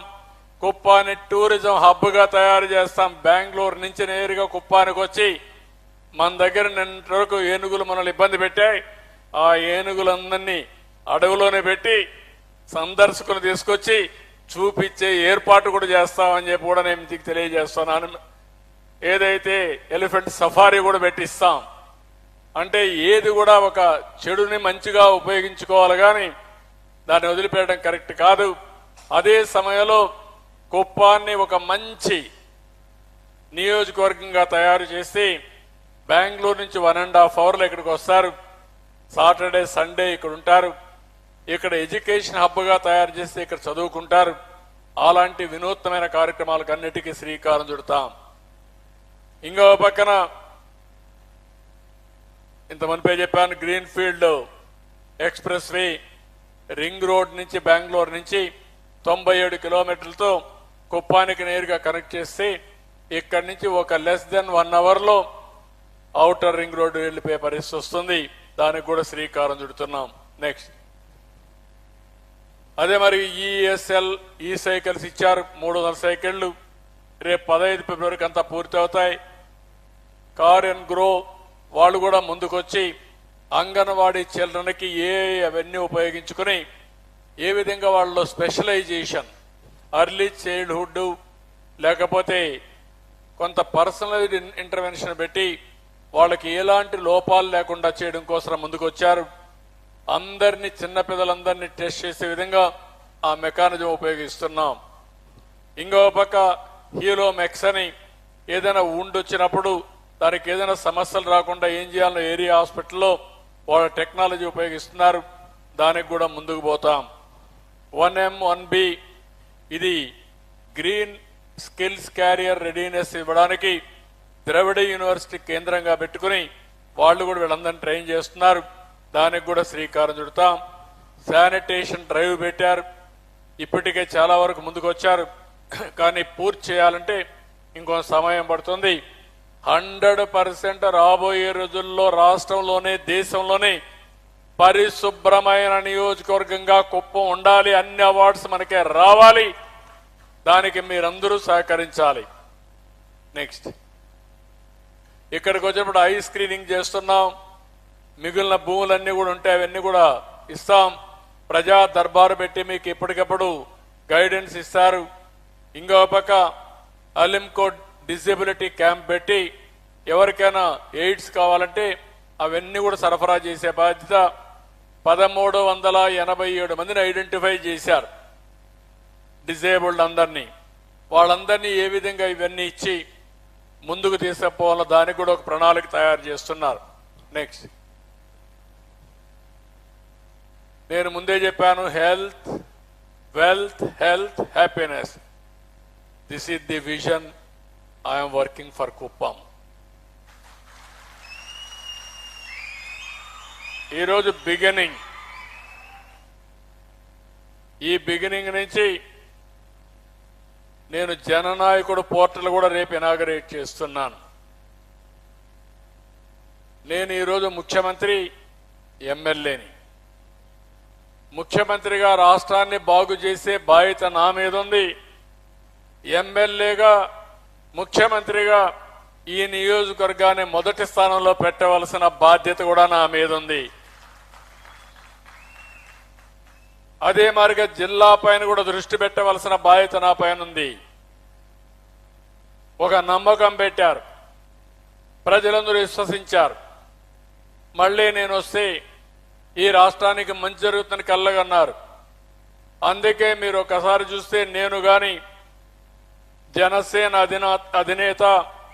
కుప్పాన్ని టూరిజం హబ్ గా తయారు చేస్తాం. బెంగళూరు నుంచి నేరుగా కుప్పానికి వచ్చి మన దగ్గర నిన్నటి వరకు ఏనుగులు మనల్ని ఇబ్బంది పెట్టాయి. ఆ ఏనుగులందరినీ అడవిలోనే పెట్టి సందర్శకులు తీసుకొచ్చి చూపించే ఏర్పాటు కూడా చేస్తామని చెప్పి కూడా నేను మీకు తెలియజేస్తున్నాను. ఏదైతే ఎలిఫెంట్ సఫారీ కూడా పెట్టిస్తాం. అంటే ఏది కూడా ఒక చెడుని మంచిగా ఉపయోగించుకోవాలి, కానీ దాన్ని వదిలిపెట్టడం కరెక్ట్ కాదు. అదే సమయంలో కుప్పాన్ని ఒక మంచి నియోజకవర్గంగా తయారు చేసి బెంగళూరు నుంచి 1.5 అవర్లు ఇక్కడికి వస్తారు. సాటర్డే, సండే ఇక్కడ ఉంటారు. ఇక్కడ ఎడ్యుకేషన్ హబ్గా తయారు చేస్తే ఇక్కడ చదువుకుంటారు. అలాంటి వినూత్నమైన కార్యక్రమాలకు అన్నిటికీ శ్రీకారం చుడతాం. ఇంకో పక్కన ఇంత మునిపే చెప్పాను, green field express way ring road నుంచి బెంగళూరు నుంచి 97 కిలోమీటర్లతో కుప్పానికి నేరుగా కనెక్ట్ చేస్తే ఇక్కడి నుంచి ఒక less than 1 అవర్లో ఔటర్ రింగ్ రోడ్డు వెళ్ళిపోయే పరిస్థితి వస్తుంది. దానికి కూడా శ్రీకారం చుడుతున్నాం. నెక్స్ట్ అదే మరి ESL ఈ సైకిల్స్ ఇచ్చారు, 300 సైకిళ్లు. రేపు 15 ఫిబ్రవరికి అంతా పూర్తి అవుతాయి. కార్ అండ్ గ్రో వాళ్ళు కూడా ముందుకొచ్చి అంగన్వాడీ చిల్డ్రన్కి అవన్నీ ఉపయోగించుకుని ఏ విధంగా వాళ్ళలో స్పెషలైజేషన్, అర్లీ చైల్డ్హుడ్ లేకపోతే కొంత పర్సనలైజ్డ్ ఇంటర్వెన్షన్ పెట్టి వాళ్ళకి ఎలాంటి లోపాలు లేకుండా చేయడం కోసం ముందుకొచ్చారు. అందరినీ, చిన్నపిల్లలందరినీ టెస్ట్ చేసే విధంగా ఆ మెకానిజం ఉపయోగిస్తున్నాం. ఇంకో పక్క హీలోమెక్స్ అని ఏదైనా వచ్చినప్పుడు దానికి ఏదైనా సమస్యలు రాకుండా ఏం చేయాలో ఏరియా హాస్పిటల్లో వాళ్ళ టెక్నాలజీ ఉపయోగిస్తున్నారు. దానికి కూడా ముందుకు పోతాం. 1M 1B ఇది గ్రీన్ స్కిల్స్ క్యారియర్ రెడీనెస్ ఇవ్వడానికి ద్రవిడ యూనివర్సిటీ కేంద్రంగా పెట్టుకుని వాళ్ళు కూడా వీళ్ళందరినీ ట్రైన్ చేస్తున్నారు. దానికి కూడా శ్రీకారం చుడతాం. శానిటేషన్ డ్రైవ్ పెట్టారు. ఇప్పటికే చాలా వరకు ముందుకు వచ్చారు, కానీ పూర్తి చేయాలంటే ఇంకొంత సమయం పడుతుంది. 100% రాబోయే రోజుల్లో రాష్ట్రంలోనే, దేశంలోనే పరిశుభ్రమైన నియోజకవర్గంగా కుప్పం ఉండాలి. అన్ని అవార్డ్స్ మనకే రావాలి. దానికి మీరందరూ సహకరించాలి. నెక్స్ట్ ఇక్కడికి వచ్చినప్పుడు ఐ స్క్రీనింగ్ చేస్తున్నాం. మిగిలిన భూములన్నీ కూడా ఉంటాయి, అవన్నీ కూడా ఇస్తాం. ప్రజా దర్బారు పెట్టి మీకు ఎప్పటికప్పుడు గైడెన్స్ ఇస్తారు. ఇంకో పక్క అలింకోట్ డిజబిలిటీ క్యాంప్ పెట్టి ఎవరికైనా ఎయిడ్స్ కావాలంటే అవన్నీ కూడా సరఫరా చేసే బాధ్యత. 1387 మందిని ఐడెంటిఫై చేశారు డిజేబుల్డ్ అందరినీ. వాళ్ళందరినీ ఏ విధంగా ఇవన్నీ ఇచ్చి ముందుకు తీసుకుపోవాలో దానికి కూడా ఒక ప్రణాళిక తయారు చేస్తున్నారు. నెక్స్ట్ నేను ముందే చెప్పాను, health, wealth, health, happiness, this is the vision I'm working for Kuppam. ఈరోజు బిగినింగ్, ఈ బిగినింగ్ నుంచి నేను జననాయకుడు పోర్టల్ కూడా రేపు ఇనాగరేట్ చేస్తున్నాను. నేను ఈరోజు ముఖ్యమంత్రి, ఎమ్మెల్యేని. ముఖ్యమంత్రిగా రాష్ట్రాన్ని బాగు చేసే బాధ్యత నా మీద ఉంది. ఎమ్మెల్యేగా, ముఖ్యమంత్రిగా ఈ నియోజకవర్గాన్ని మొదటి స్థానంలో పెట్టవలసిన బాధ్యత కూడా నా మీద ఉంది. అదే మాదిరిగా జిల్లా పైన కూడా దృష్టి పెట్టవలసిన బాధ్యత నా పైన ఉంది. ఒక నమ్మకం పెట్టారు, ప్రజలందరూ విశ్వసించారు. మళ్ళీ నేను వస్తే ఈ రాష్ట్రానికి మంచి జరుగుతుందని కళ్ళగన్నారు. అందుకే మీరు ఒకసారి చూస్తే నేను గాని జనసేన అధినేత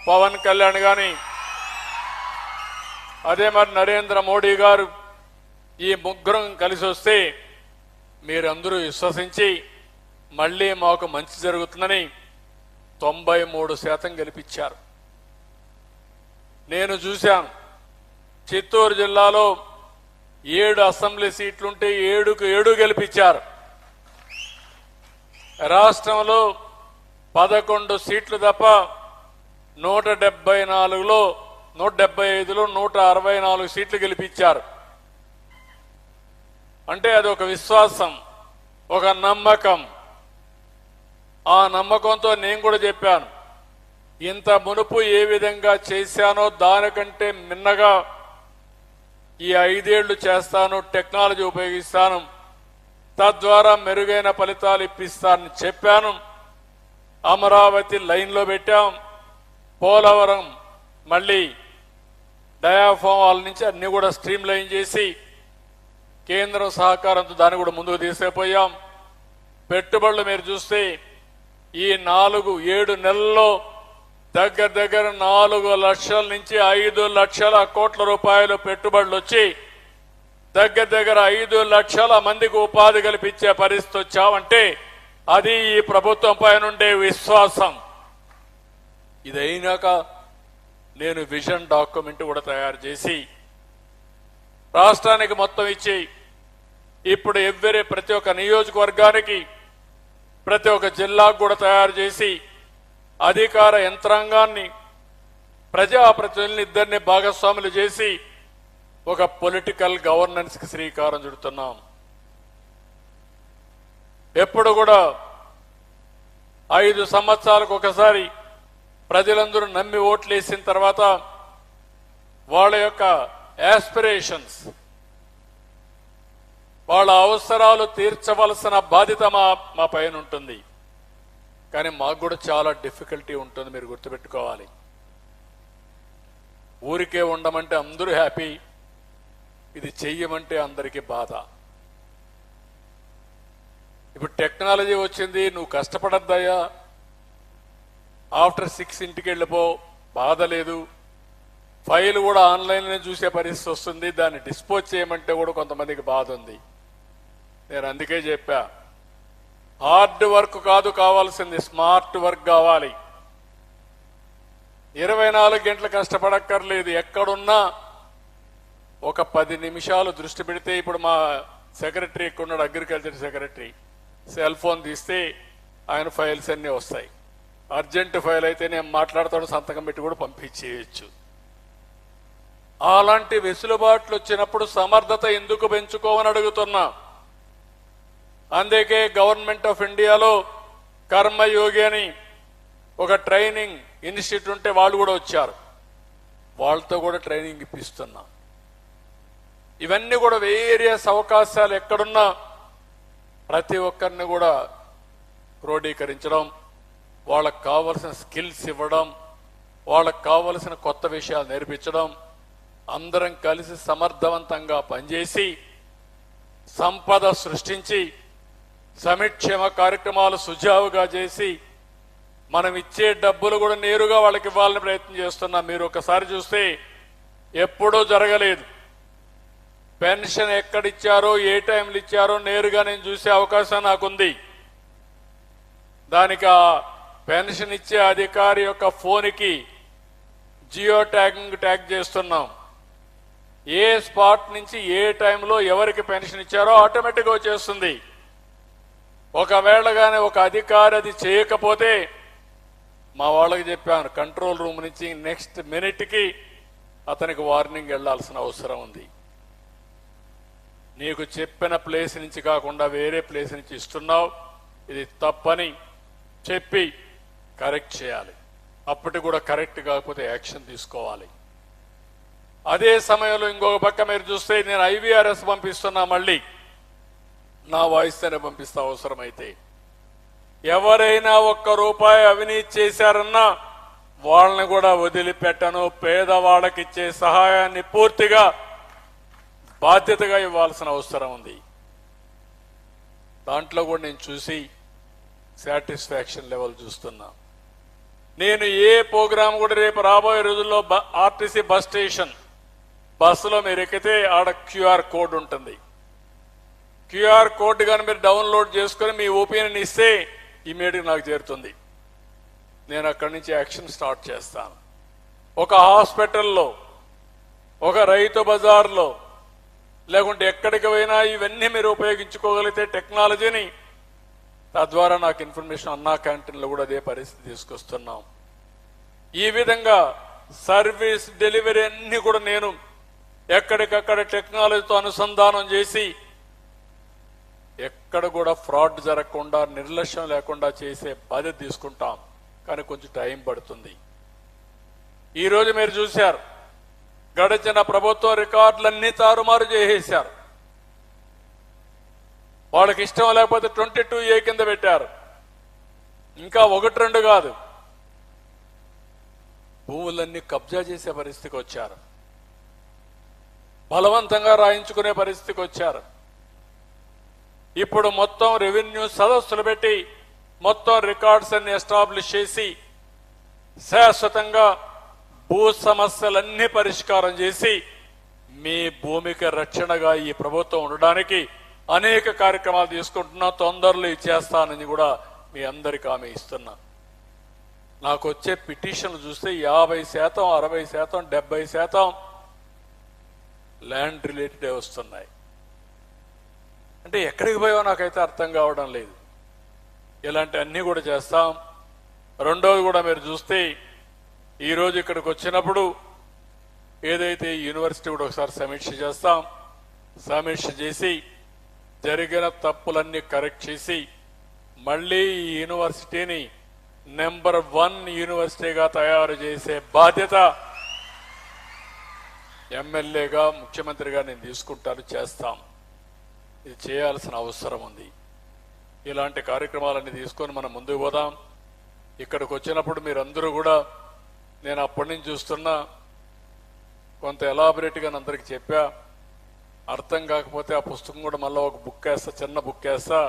పవన్ కళ్యాణ్ గాని అదే మరి నరేంద్ర మోడీ గారు ఈ ముగ్గురం కలిసి వస్తే మీరందరూ విశ్వసించి మళ్ళీ మాకు మంచి జరుగుతుందని 93% గెలిపించారు. నేను చూశాను, చిత్తూరు జిల్లాలో 7 అసెంబ్లీ సీట్లుంటే 7కు 7 గెలిపించారు. రాష్ట్రంలో 11 సీట్లు తప్ప 174లో 175లో 164 సీట్లు గెలిపించారు. అంటే అది ఒక విశ్వాసం, ఒక నమ్మకం. ఆ నమ్మకంతో నేను కూడా చెప్పాను, ఇంత మునుపు ఏ విధంగా చేశానో దానికంటే మిన్నగా ఈ 5 ఏళ్లు చేస్తాను, టెక్నాలజీ ఉపయోగిస్తాను, తద్వారా మెరుగైన ఫలితాలు ఇప్పిస్తానని చెప్పాను. అమరావతి లైన్లో పెట్టాం, పోలవరం మళ్ళీ డయాఫామ్ వాళ్ళ నుంచి అన్ని కూడా స్ట్రీమ్ లైన్ చేసి కేంద్రం సహకారంతో దాన్ని కూడా ముందుకు తీసుకుపోయాం. పెట్టుబడులు మీరు చూస్తే ఈ 4-7 నెలల్లో దగ్గర 4 లక్షల నుంచి 5 లక్షల కోట్ల రూపాయలు పెట్టుబడులు వచ్చి దగ్గర 5 లక్షల మందికి ఉపాధి కల్పించే పరిస్థితి వచ్చామంటే అది ఈ ప్రభుత్వం పైన ఉండే విశ్వాసం. ఇదైనాక నేను విజన్ డాక్యుమెంట్ కూడా తయారు చేసి రాష్ట్రానికి మొత్తం ఇచ్చి ఇప్పుడు ప్రతి ఒక్క నియోజకవర్గానికి ప్రతి ఒక్క జిల్లాకు కూడా తయారు చేసి అధికార యంత్రాంగాన్ని ప్రజాప్రతినిధులను ఇద్దరిని భాగస్వాములు చేసి ఒక పొలిటికల్ గవర్నెన్స్ కి శ్రీకారం చుడుతున్నాం. ఎప్పుడు కూడా 5 సంవత్సరాలకు ఒకసారి ప్రజలందరూ నమ్మి ఓట్లు వేసిన తర్వాత వాళ్ళ యొక్క యాస్పిరేషన్స్, వాళ్ళ అవసరాలు తీర్చవలసిన బాధ్యత మా పైన ఉంటుంది. కానీ మాకు కూడా చాలా డిఫికల్టీ ఉంటుంది, మీరు గుర్తుపెట్టుకోవాలి. ఊరికే ఉండమంటే అందరూ హ్యాపీ, ఇది చెయ్యమంటే అందరికీ బాధ. ఇప్పుడు టెక్నాలజీ వచ్చింది, నువ్వు కష్టపడద్దయ్యా, ఆఫ్టర్ 6 ఇంటికి వెళ్ళిపో, బాధ లేదు. ఫైల్ కూడా ఆన్లైన్లో చూసే పరిస్థితి వస్తుంది, దాన్ని డిస్పోజ్ చేయమంటే కూడా కొంతమందికి బాధ ఉంది. నేను అందుకే చెప్పా, హార్డ్ వర్క్ కాదు కావాల్సింది, స్మార్ట్ వర్క్ కావాలి. 24 గంటలు కష్టపడక్కర్లేదు. ఎక్కడున్నా ఒక 10 నిమిషాలు దృష్టి పెడితే, ఇప్పుడు మా సెక్రటరీ ఎక్కున్నాడు, అగ్రికల్చర్ సెక్రటరీ, సెల్ ఫోన్ తీస్తే ఆయన ఫైల్స్ అన్నీ వస్తాయి. అర్జెంట్ ఫైల్ అయితే నేను మాట్లాడతాడు, సంతకం పెట్టి కూడా పంపించేయచ్చు. అలాంటి వెసులుబాట్లు వచ్చినప్పుడు సమర్థత ఎందుకు పెంచుకోమని అడుగుతున్నా. అందుకే గవర్నమెంట్ ఆఫ్ ఇండియాలో కర్మయోగి అని ఒక ట్రైనింగ్ ఇన్స్టిట్యూట్ ఉంటే వాళ్ళు కూడా వచ్చారు, వాళ్ళతో కూడా ట్రైనింగ్ ఇప్పిస్తున్నా. ఇవన్నీ కూడా వేరియస్ అవకాశాలు ఎక్కడున్నా ప్రతి ఒక్కరిని కూడా క్రోడీకరించడం, వాళ్ళకు కావలసిన స్కిల్స్ ఇవ్వడం, వాళ్ళకు కావలసిన కొత్త విషయాలు నేర్పించడం, అందరం కలిసి సమర్థవంతంగా పనిచేసి సంపద సృష్టించి సమిక్షేమ కార్యక్రమాలు సుజావుగా చేసి మనం ఇచ్చే డబ్బులు కూడా నేరుగా వాళ్ళకి ఇవ్వాలని ప్రయత్నం చేస్తున్నాం. మీరు ఒకసారి చూస్తే ఎప్పుడూ జరగలేదు. పెన్షన్ ఎక్కడిచ్చారో, ఏ టైంలో ఇచ్చారో నేరుగా నేను చూసే అవకాశం నాకుంది. దానికి ఆ పెన్షన్ ఇచ్చే అధికారి యొక్క ఫోన్కి జియో ట్యాగ్ చేస్తున్నాం. ఏ స్పాట్ నుంచి ఏ టైంలో ఎవరికి పెన్షన్ ఇచ్చారో ఆటోమేటిక్గా వచ్చేస్తుంది. ఒకవేళ కానీ ఒక అధికారి అది చేయకపోతే మా వాళ్ళకి చెప్పాను, కంట్రోల్ రూమ్ నుంచి నెక్స్ట్ మినిట్కి అతనికి వార్నింగ్ వెళ్లాల్సిన అవసరం ఉంది. నీకు చెప్పిన ప్లేస్ నుంచి కాకుండా వేరే ప్లేస్ నుంచి ఇస్తున్నావు, ఇది తప్పని చెప్పి కరెక్ట్ చేయాలి. అప్పటికి కూడా కరెక్ట్ కాకపోతే యాక్షన్ తీసుకోవాలి. అదే సమయంలో ఇంకొక పక్క మీరు చూస్తే నేను IVRS పంపిస్తున్నా. మళ్ళీ నా వాయిస్తేనే పంపిస్తా అవసరమైతే. ఎవరైనా ఒక్క రూపాయి అవినీతి చేశారన్నా వాళ్ళని కూడా వదిలిపెట్టను. పేదవాళ్ళకి ఇచ్చే సహాయాన్ని పూర్తిగా బాధ్యతగా ఇవ్వాల్సిన అవసరం ఉంది. దాంట్లో కూడా నేను చూసి సాటిస్ఫాక్షన్ లెవెల్ చూస్తున్నా. నేను ఏ ప్రోగ్రాం కూడా రేపు రాబోయే రోజుల్లో ఆర్టీసీ బస్ స్టేషన్ బస్సులో మీరు ఎక్కితే ఆడ క్యూఆర్ కోడ్ ఉంటుంది. క్యూఆర్ కోడ్ కానీ మీరు డౌన్లోడ్ చేసుకుని మీ ఒపీనియన్ ఇస్తే ఇమీడియట్గా నాకు చేరుతుంది. నేను అక్కడి నుంచి యాక్షన్ స్టార్ట్ చేస్తాను. ఒక హాస్పిటల్లో, ఒక రైతు బజార్లో, లేకుంటే ఎక్కడికి పోయినా ఇవన్నీ మీరు ఉపయోగించుకోగలిగితే టెక్నాలజీని, తద్వారా నాకు ఇన్ఫర్మేషన్ అన్నా క్యాంటీన్లో కూడా అదే పరిస్థితి తీసుకొస్తున్నాం. ఈ విధంగా సర్వీస్ డెలివరీ అన్ని కూడా నేను ఎక్కడికక్కడ టెక్నాలజీతో అనుసంధానం చేసి ఎక్కడ కూడా ఫ్రాడ్ జరగకుండా, నిర్లక్ష్యం లేకుండా చేసే బాధ్యత తీసుకుంటాం. కానీ కొంచెం టైం పడుతుంది. ఈరోజు మీరు చూశారు, గడిచిన ప్రభుత్వం రికార్డులన్నీ తారుమారు చేసేశారు. వాళ్ళకి ఇష్టం లేకపోతే 22A కింద పెట్టారు. ఇంకా 1-2 కాదు, భూములన్నీ కబ్జా చేసే పరిస్థితికి వచ్చారు. బలవంతంగా రాయించుకునే పరిస్థితికి వచ్చారు. ఇప్పుడు మొత్తం రెవెన్యూ సదస్సులు పెట్టి మొత్తం రికార్డ్స్ అన్ని ఎస్టాబ్లిష్ చేసి శాశ్వతంగా భూ సమస్యలన్నీ పరిష్కారం చేసి మీ భూమికి రక్షణగా ఈ ప్రభుత్వం ఉండడానికి అనేక కార్యక్రమాలు తీసుకుంటున్నా. తొందరలో ఇచ్చేస్తానని కూడా మీ అందరికీ హామీ ఇస్తున్నా. నాకు వచ్చే పిటిషన్లు చూస్తే 50%, 60%, 70% ల్యాండ్ రిలేటెడే వస్తున్నాయి. అంటే ఎక్కడికి పోయావో నాకైతే అర్థం కావడం లేదు. ఇలాంటి అన్నీ కూడా చేస్తాం. రెండోది కూడా మీరు చూస్తే ఈరోజు ఇక్కడికి వచ్చినప్పుడు ఏదైతే యూనివర్సిటీ కూడా ఒకసారి సమీక్ష చేస్తాం. సమీక్ష చేసి జరిగిన తప్పులన్నీ కరెక్ట్ చేసి మళ్ళీ ఈ యూనివర్సిటీని నెంబర్ 1 యూనివర్సిటీగా తయారు చేసే బాధ్యత ఎమ్మెల్యేగా, ముఖ్యమంత్రిగా నేను తీసుకుంటాను, చేస్తాం. ఇది చేయాల్సిన అవసరం ఉంది. ఇలాంటి కార్యక్రమాలన్నీ తీసుకొని మనం ముందుకు పోదాం. ఇక్కడికి వచ్చినప్పుడు మీరందరూ కూడా, నేను అప్పటి నుంచి చూస్తున్నా, కొంత ఎలాబరేట్గా అందరికి చెప్పా. అర్థం కాకపోతే ఆ పుస్తకం కూడా మళ్ళీ ఒక బుక్ వేస్తా, చిన్న బుక్ వేస్తా,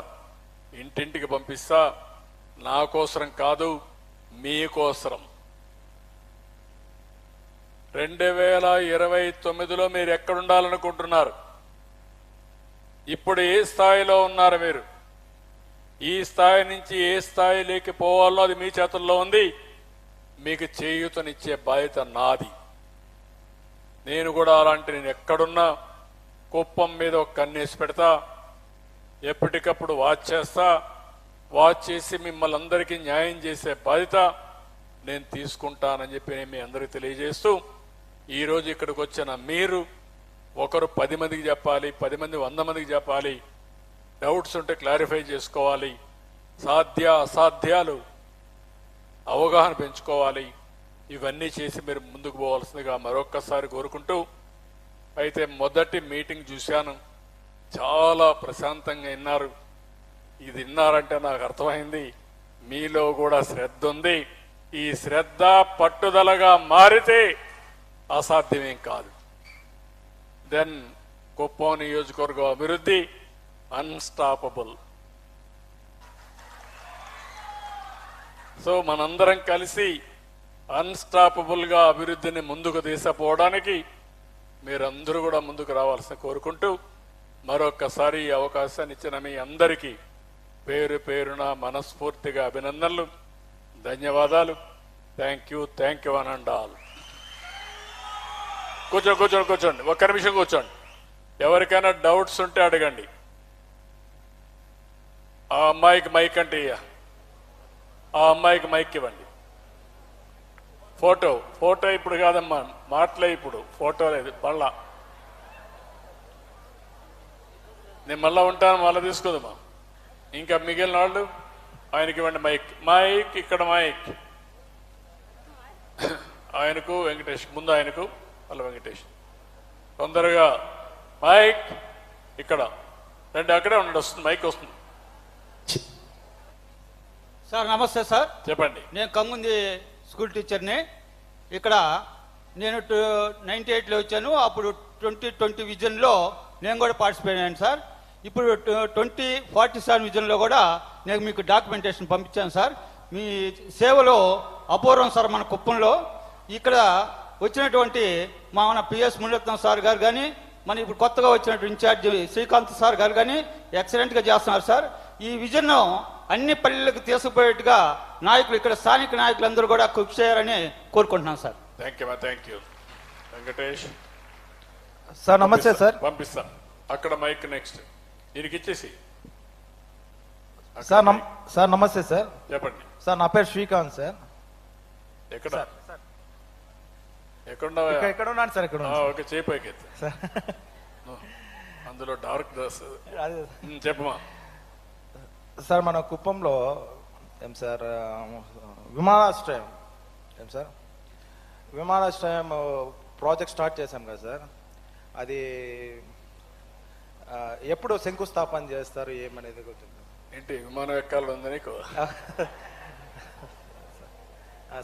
ఇంటింటికి పంపిస్తా. నా కోసరం కాదు, మీకోసరం. 2029లో మీరు ఎక్కడుండాలనుకుంటున్నారు? ఇప్పుడు ఏ స్థాయిలో ఉన్నారు మీరు? ఈ స్థాయి నుంచి ఏ స్థాయిలోకి పోవాలో అది మీ చేతుల్లో ఉంది. మీకు చేయూతనిచ్చే బాధ్యత నాది. నేను కూడా నేను ఎక్కడున్నా కుప్పం మీద ఒక కన్నేసి పెడతా, ఎప్పటికప్పుడు వాచ్ చేస్తా. వాచ్ చేసి మిమ్మల్ని అందరికీ న్యాయం చేసే బాధ్యత నేను తీసుకుంటానని చెప్పి నేను మీ అందరికీ తెలియజేస్తూ, ఈరోజు ఇక్కడికి వచ్చిన మీరు ఒకరు 10 మందికి చెప్పాలి, 10 మంది 100 మందికి చెప్పాలి. డౌట్స్ ఉంటే క్లారిఫై చేసుకోవాలి. అసాధ్యాలు అవగాహన పెంచుకోవాలి. ఇవన్నీ చేసి మీరు ముందుకు పోవాల్సిందిగా మరొక్కసారి కోరుకుంటూ, అయితే మొదటి మీటింగ్ చూశాను, చాలా ప్రశాంతంగా విన్నారు. ఇది విన్నారంటే నాకు అర్థమైంది మీలో కూడా శ్రద్ధ ఉంది. ఈ శ్రద్ధ పట్టుదలగా మారితే అసాధ్యమేం కాదు. దెన్ కుప్పం నియోజకవర్గం అభివృద్ధి అన్స్టాపబుల్. సో మనందరం కలిసి అన్స్టాపబుల్ గా అభివృద్ధిని ముందుకు తీసుకుపోవడానికి మీరందరూ కూడా ముందుకు రావాల్సిన కోరుకుంటూ, మరొక్కసారి ఈ అవకాశాన్ని ఇచ్చిన మీ అందరికీ పేరు పేరున మనస్ఫూర్తిగా అభినందనలు, ధన్యవాదాలు. Thank you and all. కూర్చోండి, ఒక్క నిమిషం కూర్చోండి. ఎవరికైనా డౌట్స్ ఉంటే అడగండి. ఆ అమ్మాయికి మైక్ అంటే ఆ అమ్మాయికి మైక్ ఇవ్వండి. ఫోటో ఇప్పుడు కాదమ్మా, మాటలే ఇప్పుడు, ఫోటో లేదు. మళ్ళా నేను మళ్ళా ఉంటాను, మళ్ళా తీసుకుందామా. ఇంకా మిగిలిన వాళ్ళు ఆయనకి ఇవ్వండి మైక్. ఇక్కడ మైక్ ఆయనకు, వెంకటేష్ ముందు ఆయనకు, మళ్ళీ వెంకటేష్ తొందరగా మైక్ ఇక్కడ. రండి, అక్కడే ఉండండి, వస్తుంది, మైక్ వస్తుంది. సార్ నమస్తే సార్. చెప్పండి. నేను కంగుంది స్కూల్ టీచర్ని. ఇక్కడ నేను 98లో వచ్చాను. అప్పుడు 2020 విజన్లో నేను కూడా పార్టిసిపేట్ అయ్యాను సార్. ఇప్పుడు 2047 విజన్లో కూడా నేను మీకు డాక్యుమెంటేషన్ పంపించాను సార్. మీ సేవలో అపూర్వం సార్. మన కుప్పంలో ఇక్కడ వచ్చినటువంటి మన పిఎస్ మునిరత్నం సార్ గారు కానీ, మన ఇప్పుడు కొత్తగా వచ్చినటువంటి ఇన్ఛార్జి శ్రీకాంత్ సార్ గారు కానీ ఎక్సలెంట్గా చేస్తున్నారు సార్. ఈ విజన్ అన్ని పల్లెలకు తీసుకుపోయేట్టుగా నాయకులు, ఇక్కడ స్థానిక నాయకులందరూ కూడా కృషి చేయాలని కోరుకుంటున్నాను sir. Thank you. Venkatesh sir నమస్తే సార్. పంపిస్తా. అక్కడ మైక్ నెక్స్ట్ దీనికి ఇచ్చేసి. సార్ నమస్తే సార్. చెప్పండి సార్ నా పేరు శ్రీకాంత్ సార్. ఎక్కడ ఇక్కడ ఉన్నాను సార్. ఇక్కడ ఓకే, చేయిపోయి సార్. అందులో డార్క్ డ్రెస్ చెప్పమా సార్. మన కుప్పంలో ఏం సార్ విమానాశ్రయం ఏం సార్ విమానాశ్రయం ప్రాజెక్ట్ స్టార్ట్ చేశాం కదా సార్. అది ఎప్పుడు శంకుస్థాపన చేస్తారు ఏమనేది కొంచెం. ఏంటి విమానం ఎక్కాలి ఉంది నీకు?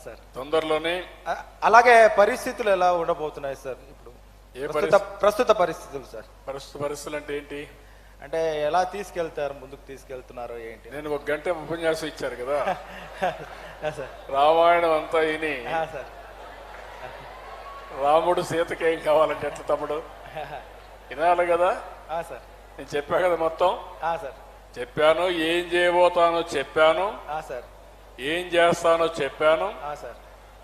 సార్ తొందరలోనే. అలాగే పరిస్థితులు ఎలా ఉండబోతున్నాయి సార్ ఇప్పుడు? ప్రస్తుత పరిస్థితులు సార్. ప్రస్తుత పరిస్థితులు అంటే ఏంటి? అంటే ఎలా తీసుకెళ్తారు, ముందుకు తీసుకెళ్తున్నారో ఏంటి? నేను 1 గంట ఉపన్యాసం ఇచ్చారు కదా రామాయణం అంతా విని రాముడు సీతకి ఏం కావాలంటే ఎట్లా తమ్ముడు వినాలి కదా సార్. నేను చెప్పా కదా మొత్తం సార్. చెప్పాను, ఏం చేయబోతానో చెప్పాను, సార్ ఏం చేస్తానో చెప్పాను. సార్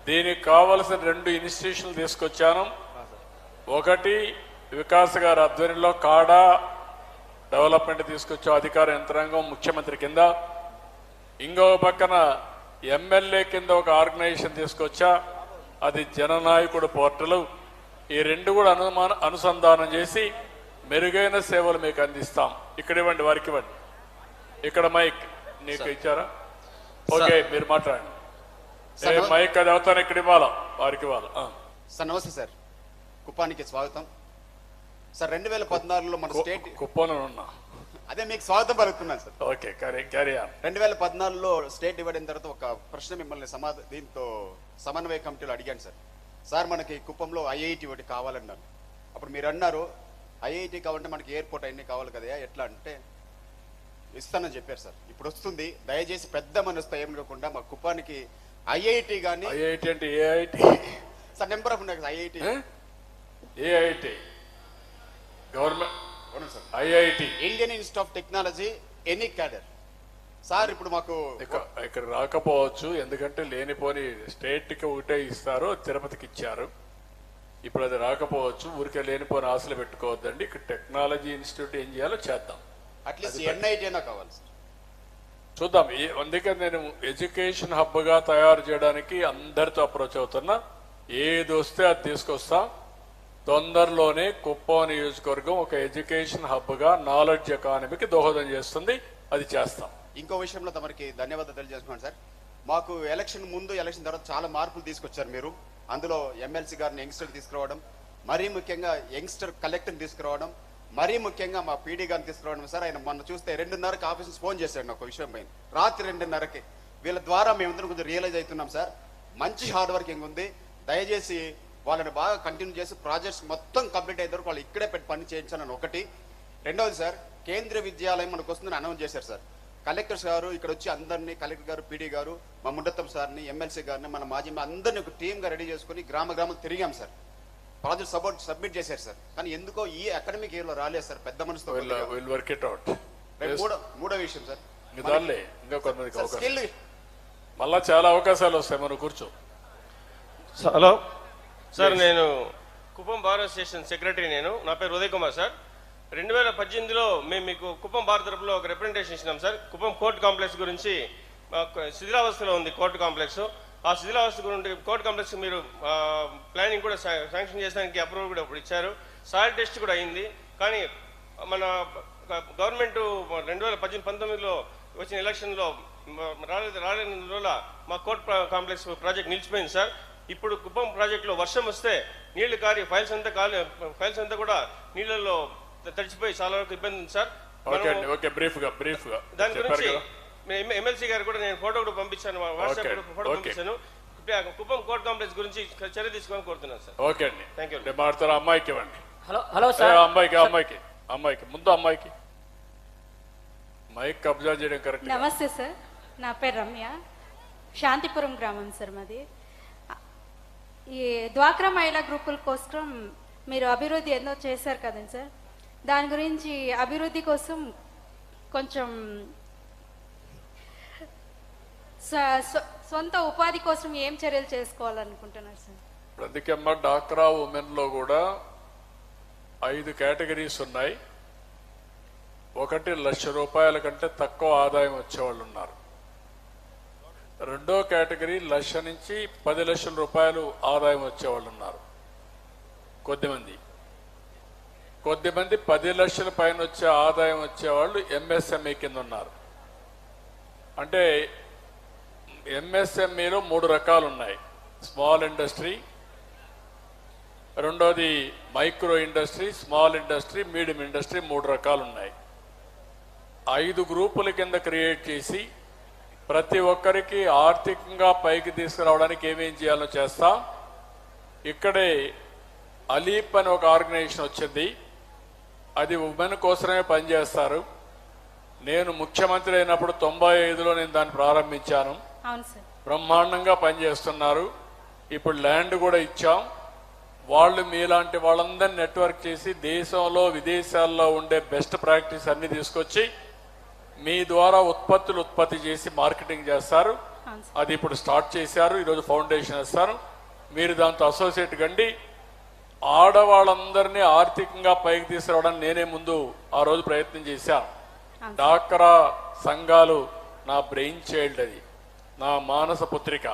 దీనికి కావలసిన 2 ఇన్స్టిట్యూషన్లు తీసుకొచ్చాను. ఒకటి వికాస్ గారి ఆధ్వర్యంలో కాడా డెవలప్మెంట్ తీసుకొచ్చా, అధికార యంత్రాంగం ముఖ్యమంత్రి కింద. ఇంకో పక్కన ఎమ్మెల్యే కింద ఒక ఆర్గనైజేషన్ తీసుకొచ్చా, అది జననాయకుడు పోర్టల్. ఈ 2 కూడా అనుసంధానం చేసి మెరుగైన సేవలు మీకు అందిస్తాం. ఇక్కడ ఇవ్వండి, వారికి ఇవ్వండి. ఇక్కడ మైక్ నీకు ఇచ్చారా? ఓకే, మీరు మాట్లాడండి. మైక్ అది అవుతాను, ఇక్కడ ఇవ్వాలా, వారికి ఇవ్వాలా. సార్ నమస్తే సార్. కుప్పానికి స్వాగతం సార్. 2014లో మన స్టేట్ కుప్పంలో ఉన్నా, అదే మీకు స్వాగతం పలుకుతున్నాను సార్. Okay, carry on. 2014లో స్టేట్ డివైడ్ అయిన తర్వాత ఒక ప్రశ్న మిమ్మల్ని దీంతో సమన్వయ కమిటీలో అడిగాను సార్. సార్ మనకి కుప్పంలో ఐఐటి ఒకటి కావాలన్నారు. అప్పుడు మీరు అన్నారు ఐఐటి కావాలంటే మనకి ఎయిర్పోర్ట్ అన్నీ కావాలి కదా, ఎట్లా అంటే ఇస్తానని చెప్పారు సార్. ఇప్పుడు వస్తుంది. దయచేసి పెద్ద మనసుతో ఏమనుకోకుండా మా కుప్పానికి ఐఐటి కానీ. ఐఐటి అంటే ఏఐటి సార్? నెంబర్ ఆఫ్ ఉన్నాయి ఐఐటి. ఏఐటి గవర్నమెంట్ అవును sir. IIT Indian institute of technology any cadre sir. ఇప్పుడు మాకు ఇక్కడ రాకపోవచ్చు, ఎందుకంటే లేనిపోని స్టేట్ కి ఒకటే ఇస్తారు, తిరుపతికి ఇచ్చారు. ఇప్పుడు అది రాకపోవచ్చు, ఊరికే లేనిపోని ఆశలు పెట్టుకోవద్దండి. ఇక్కడ టెక్నాలజీ ఇన్స్టిట్యూట్ ఏం చేయాలో చేద్దాం. అట్లీస్ట్ ఎన్ఐటి అయినా కావాలి సార్. చూద్దాం. అందుకే నేను ఎడ్యుకేషన్ హబ్ గా తయారు చేయడానికి అందరితో అప్రోచ్ అవుతున్నా. ఏది వస్తే అది తీసుకొస్తాం. తొందరలోనే కుప్పం నియోజకవర్గం ఒక ఎడ్యుకేషన్ హబ్ గా నాలెడ్జ్ ఎకానమీకి దోహదం చేస్తుంది. అది చేస్తాం. ఇంకో విషయంలో తమరికి ధన్యవాదాలు తెలియజేసుకున్నాను సార్. మాకు ఎలక్షన్ ముందు, ఎలక్షన్ తర్వాత చాలా మార్పులు తీసుకొచ్చారు మీరు. అందులో ఎమ్మెల్సీ గారిని యంగ్స్టర్ తీసుకురావడం, మరీ ముఖ్యంగా యంగ్స్టర్ కలెక్టర్ని తీసుకురావడం, మరీ ముఖ్యంగా మా పీడీ గారిని తీసుకురావడం సార్. ఆయన మొన్న చూస్తే 2:30కి ఆఫీస్ నుంచి ఫోన్ చేశాడు నాకు విషయం పైన, రాత్రి 2:30కి. వీళ్ళ ద్వారా మేమందరం కొంచెం రియలైజ్ అవుతున్నాం సార్. మంచి హార్డ్ వర్కింగ్ ఉంది. దయచేసి వాళ్ళని బాగా కంటిన్యూ చేసి ప్రాజెక్ట్స్ మొత్తం కంప్లీట్ అయ్యేందుకు వాళ్ళు ఇక్కడే పెట్టి పని చేయించాలని ఒకటి. రెండవది సార్, కేంద్రీయ విద్యాలయం మనకు వస్తుందని అనౌన్స్ చేశారు సార్. కలెక్టర్స్ గారు ఇక్కడ వచ్చి అందరినీ, కలెక్టర్ గారు, పీడీ గారు, మా ముడత్తం సార్ని, ఎమ్మెల్సీ గారిని, మన మాజీ అందరినీ ఒక టీమ్గా రెడీ చేసుకుని గ్రామం తిరిగాం సార్. ప్రాజెక్ట్ సబ్మిట్ చేశారు సార్. కానీ ఎందుకో ఈ అకాడమిక్ ఇయర్ లో రాలేదు సార్. పెద్ద మనసుతో. మూడో విషయం సార్, మళ్ళా చాలా అవకాశాలు వస్తాయి, మనం కూర్చో. హలో సార్, నేను కుప్పం బార్ అసోసియేషన్ సెక్రటరీ. నా పేరు ఉదయ్ కుమార్ సార్. 2018లో మేము మీకు కుప్పం బార్ తరపులో ఒక రిప్రజెంటేషన్ ఇచ్చినాం సార్. కుప్పం కోర్టు కాంప్లెక్స్ గురించి. శిథిలావస్థలో ఉంది కోర్టు కాంప్లెక్స్. ఆ శిథిలావస్థ గురించి కోర్టు కాంప్లెక్స్ మీరు ప్లానింగ్ కూడా శాంక్షన్ చేయడానికి అప్రూవల్ కూడా ఇప్పుడు ఇచ్చారు. సాయిల్ టెస్ట్ కూడా అయింది. కానీ మన గవర్నమెంట్ 2018-19లో వచ్చిన ఎలక్షన్లో రాలేనందువల్ల మా కోర్టు కాంప్లెక్స్ ప్రాజెక్ట్ నిలిచిపోయింది సార్. ఇప్పుడు కుప్పం ప్రాజెక్టులో వర్షం వస్తే నీళ్లు కారి ఫైల్స్ అంతా కూడా నీళ్ళల్లో తడిచిపోయి చాలా వరకు ఇబ్బంది ఉంది సార్. ఓకే అండి, ఓకే, బ్రీఫ్ గా దాని చెప్పారు గురించి కదా. ఎమ్మెల్సీ గారు కూడా నేను ఫోటో కూడా పంపించాను, వాట్సాప్ ఓకే, ఫోటో ఓకే. పంపించాను. కుప్పం కోర్ట్ కాంప్లెక్స్ గురించి చర్య తీసుకోవాలని కోరుతున్నాను సార్. ఓకే అండి, Thank you. నేను మాట్లాడతాను. అమ్మాయికి ఇవ్వండి. Hello sir. అమ్మాయికి ముందు అమ్మాయికి మైక్ కబ్జా చేయడం కరెక్ట్. నమస్తే సార్, నా పేరు రమ్య, శాంతిపురం గ్రామం సార్ మాది. ఈ డ్వాక్రా మహిళా గ్రూపుల కోసం మీరు అభివృద్ధి ఎన్నో చేశారు కదండి సార్, దాని గురించి అభివృద్ధి కోసం కొంచెం సొంత ఉపాధి కోసం ఏం చర్యలు చేసుకోవాలనుకుంటున్నారు సార్? అందుకమ్మ డాక్రా ఉమెన్ లో కూడా 5 కేటగిరీస్ ఉన్నాయి. ఒకటి ₹1,00,000 కంటే తక్కువ ఆదాయం వచ్చేవాళ్ళు ఉన్నారు. రెండో కేటగిరీ 1,00,000 నుంచి 10 లక్షల రూపాయలు ఆదాయం వచ్చేవాళ్ళు ఉన్నారు. కొద్దిమంది 10 లక్షల పైన వచ్చే ఆదాయం వచ్చేవాళ్ళు ఎంఎస్ఎంఈ కింద ఉన్నారు. అంటే ఎంఎస్ఎంఈలో 3 రకాలు ఉన్నాయి. స్మాల్ ఇండస్ట్రీ, రెండోది micro industry, small industry, medium industry, 3 రకాలు ఉన్నాయి. 5 గ్రూపుల కింద క్రియేట్ చేసి ప్రతి ఒక్కరికి ఆర్థికంగా పైకి తీసుకురావడానికి ఏమేం చేయాలో చేస్తాం. ఇక్కడే అలీప్ అని ఒక ఆర్గనైజేషన్ వచ్చింది, అది ఉమెన్ కోసమే పనిచేస్తారు. నేను ముఖ్యమంత్రి అయినప్పుడు 95లో నేను దాన్ని ప్రారంభించాను. అవును సార్. బ్రహ్మాండంగా పనిచేస్తున్నారు. ఇప్పుడు ల్యాండ్ కూడా ఇచ్చాం. వాళ్ళు మీలాంటి వాళ్ళందరినీ నెట్వర్క్ చేసి దేశంలో విదేశాల్లో ఉండే బెస్ట్ ప్రాక్టీస్ అన్ని తీసుకొచ్చి మీ ద్వారా ఉత్పత్తి చేసి మార్కెటింగ్ చేస్తారు. అవును సార్. అది ఇప్పుడు స్టార్ట్ చేశారు. ఈరోజు ఫౌండేషన్ ఇస్తారు. మీరు దాంతో అసోసియేట్ కండి. ఆడవాళ్ళందరినీ ఆర్థికంగా పైకి తీసుకురావడానికి నేనే ముందు ఆ రోజు ప్రయత్నం చేశాను. డాక్రా సంఘాలు నా బ్రెయిన్ చైల్డ్, అది నా మానస పుత్రిక.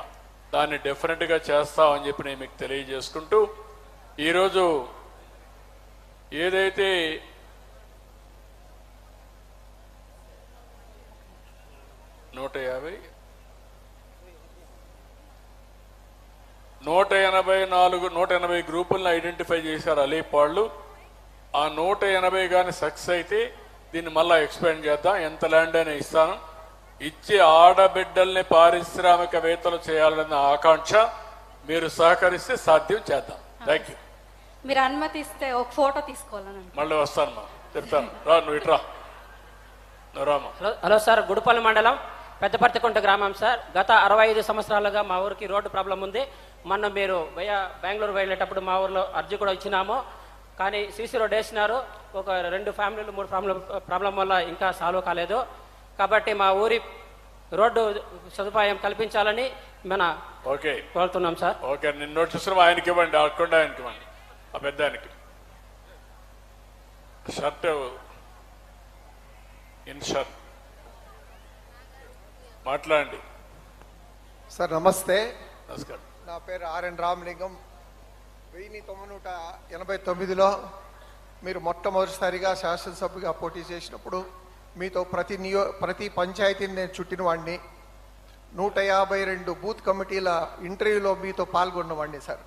దాన్ని డెఫినెట్గా చేస్తామని చెప్పి నేను మీకు తెలియజేసుకుంటూ, ఈరోజు ఏదైతే నూట 180 గ్రూపులను ఐడెంటిఫై చేశారు అలీప్ వాళ్ళు. ఆ 180 కానీ సక్సెస్ అయితే దీన్ని మళ్ళా ఎక్స్పాండ్ చేద్దాం. ఎంత ల్యాండ్ అయినా ఇస్తాను. ఇచ్చి ఆడబిడ్డల్ని పారిశ్రామికవేత్తలు చేయాలన్న ఆకాంక్ష, మీరు సహకరిస్తే సాధ్యం చేద్దాం. Thank you. మీరు అనుమతిస్తే ఒక ఫోటో తీసుకోవాలని మళ్ళీ వస్తాను మా చెప్తాను. రా, నువ్వు ఇట్రా, నువ్వు రామా. హలో సార్, గుడిపల్లి మండలం పెద్దపర్తికుంట గ్రామం సార్. గత 65 సంవత్సరాలుగా మా ఊరికి రోడ్డు ప్రాబ్లం ఉంది. మొన్న మీరు బెంగళూరు వెళ్ళేటప్పుడు మా ఊర్లో అర్జీ కూడా ఇచ్చినాము, కానీ సీసీ రోడ్ వేసినారు. ఒక 2 ఫ్యామిలీలు 3 ప్రాబ్లం వల్ల ఇంకా సాల్వ్ కాలేదు. కాబట్టి మా ఊరి రోడ్డు సదుపాయం కల్పించాలని ఓకే కోరుతున్నాం సార్. ఓకే, నిన్న నోటీస్ ఆయనకి ఇవ్వండి, అక్కడ ఆయనకి ఇవ్వండి, ఆ పెద్ద ఆయనకి షర్ట్ షర్ట్ మాట్లాడండి. సార్ నమస్తే, నమస్కారం. నా పేరు ఆర్ఎన్ రామలింగం. 1989లో మీరు మొట్టమొదటిసారిగా శాసనసభ్యుగా పోటీ చేసినప్పుడు మీతో ప్రతి పంచాయతీని నేను చుట్టిన వాడిని. 152 బూత్ కమిటీల ఇంటర్వ్యూలో మీతో పాల్గొన్నవాడిని సార్.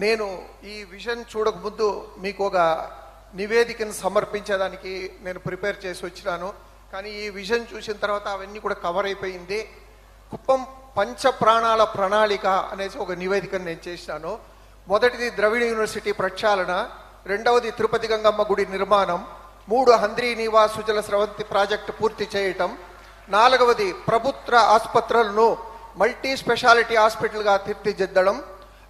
నేను ఈ విజన్ చూడకముందు మీకు ఒక నివేదికను సమర్పించేదానికి నేను ప్రిపేర్ చేసి వచ్చినాను. కానీ ఈ విజన్ చూసిన తర్వాత అవన్నీ కూడా కవర్ అయిపోయింది. కుప్పం పంచ ప్రాణాల ప్రణాళిక అనేసి ఒక నివేదికను నేను చేసినాను. మొదటిది ద్రవిడ యూనివర్సిటీ ప్రక్షాళన, రెండవది తిరుపతి గంగమ్మ గుడి నిర్మాణం, 3 హంద్రీ నివాస్ సుజల స్రవంతి ప్రాజెక్టు పూర్తి చేయటం, 4వది ప్రభుత్వ ఆసుపత్రులను మల్టీ స్పెషాలిటీ హాస్పిటల్గా తీర్చిదిద్దడం,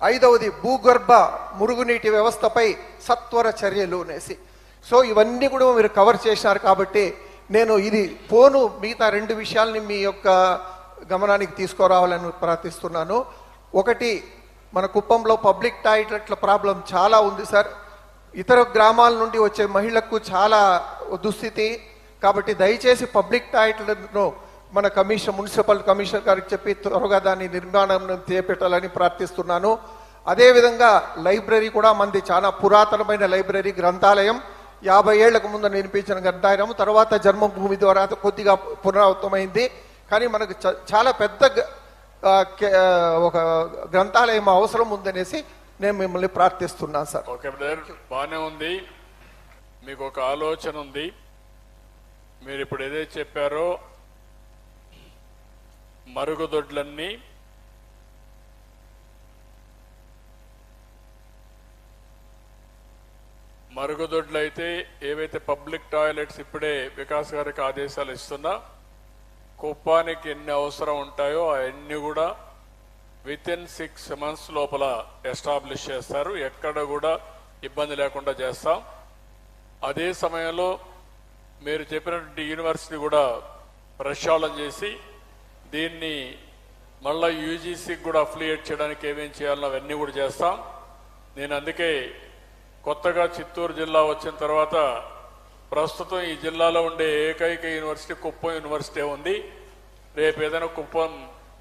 5వది భూగర్భ మురుగునీటి వ్యవస్థపై సత్వర చర్యలు అనేసి. సో ఇవన్నీ కూడా మీరు కవర్ చేసినారు. కాబట్టి నేను ఇది పోను మిగతా 2 విషయాల్ని మీ యొక్క గమనానికి తీసుకురావాలని ప్రార్థిస్తున్నాను. ఒకటి, మన కుప్పంలో పబ్లిక్ టాయిలెట్ల ప్రాబ్లం చాలా ఉంది సార్. ఇతర గ్రామాల నుండి వచ్చే మహిళలకు చాలా దుస్థితి. కాబట్టి దయచేసి పబ్లిక్ టాయిలెట్లను మన మున్సిపల్ కమిషనర్ గారికి చెప్పి త్వరగా దాని నిర్మాణం చేపట్టాలని ప్రార్థిస్తున్నాను. అదేవిధంగా లైబ్రరీ కూడా మనది చాలా పురాతనమైన లైబ్రరీ, గ్రంథాలయం 50 ఏళ్లకు ముందు నిర్మించిన గ్రంథాలయం, తర్వాత జన్మభూమి ద్వారా కొద్దిగా పునరావృతమైంది. కానీ మనకు చాలా పెద్ద ఒక గ్రంథాలయం అవసరం ఉందనేసి నేను మిమ్మల్ని ప్రార్థిస్తున్నాను సార్. ఓకే బ్రదర్, బాగానే ఉంది. మీకు ఒక ఆలోచన ఉంది. మీరు ఇప్పుడు ఏదైతే చెప్పారో మరుగుదొడ్లన్నీ మరుగుదొడ్లు అయితే ఏవైతే పబ్లిక్ టాయిలెట్స్ ఇప్పుడే వికాస్ గారికి ఆదేశాలు ఇస్తున్నా కుప్పానికి ఎన్ని అవసరం ఉంటాయో అవన్నీ కూడా విత్ ఇన్ 6 months లోపల ఎస్టాబ్లిష్ చేస్తారు. ఎక్కడ కూడా ఇబ్బంది లేకుండా చేస్తాం. అదే సమయంలో మీరు చెప్పినటువంటి యూనివర్సిటీ కూడా ప్రక్షాళన చేసి దీన్ని మళ్ళా యూజీసీకి కూడా అఫిలియేట్ చేయడానికి ఏమేం చేయాలో అవన్నీ కూడా చేస్తాం. నేను అందుకే కొత్తగా చిత్తూరు జిల్లా వచ్చిన తర్వాత ప్రస్తుతం ఈ జిల్లాలో ఉండే ఏకైక యూనివర్సిటీ కుప్పం యూనివర్సిటీ ఉంది. రేపు ఏదైనా కుప్పం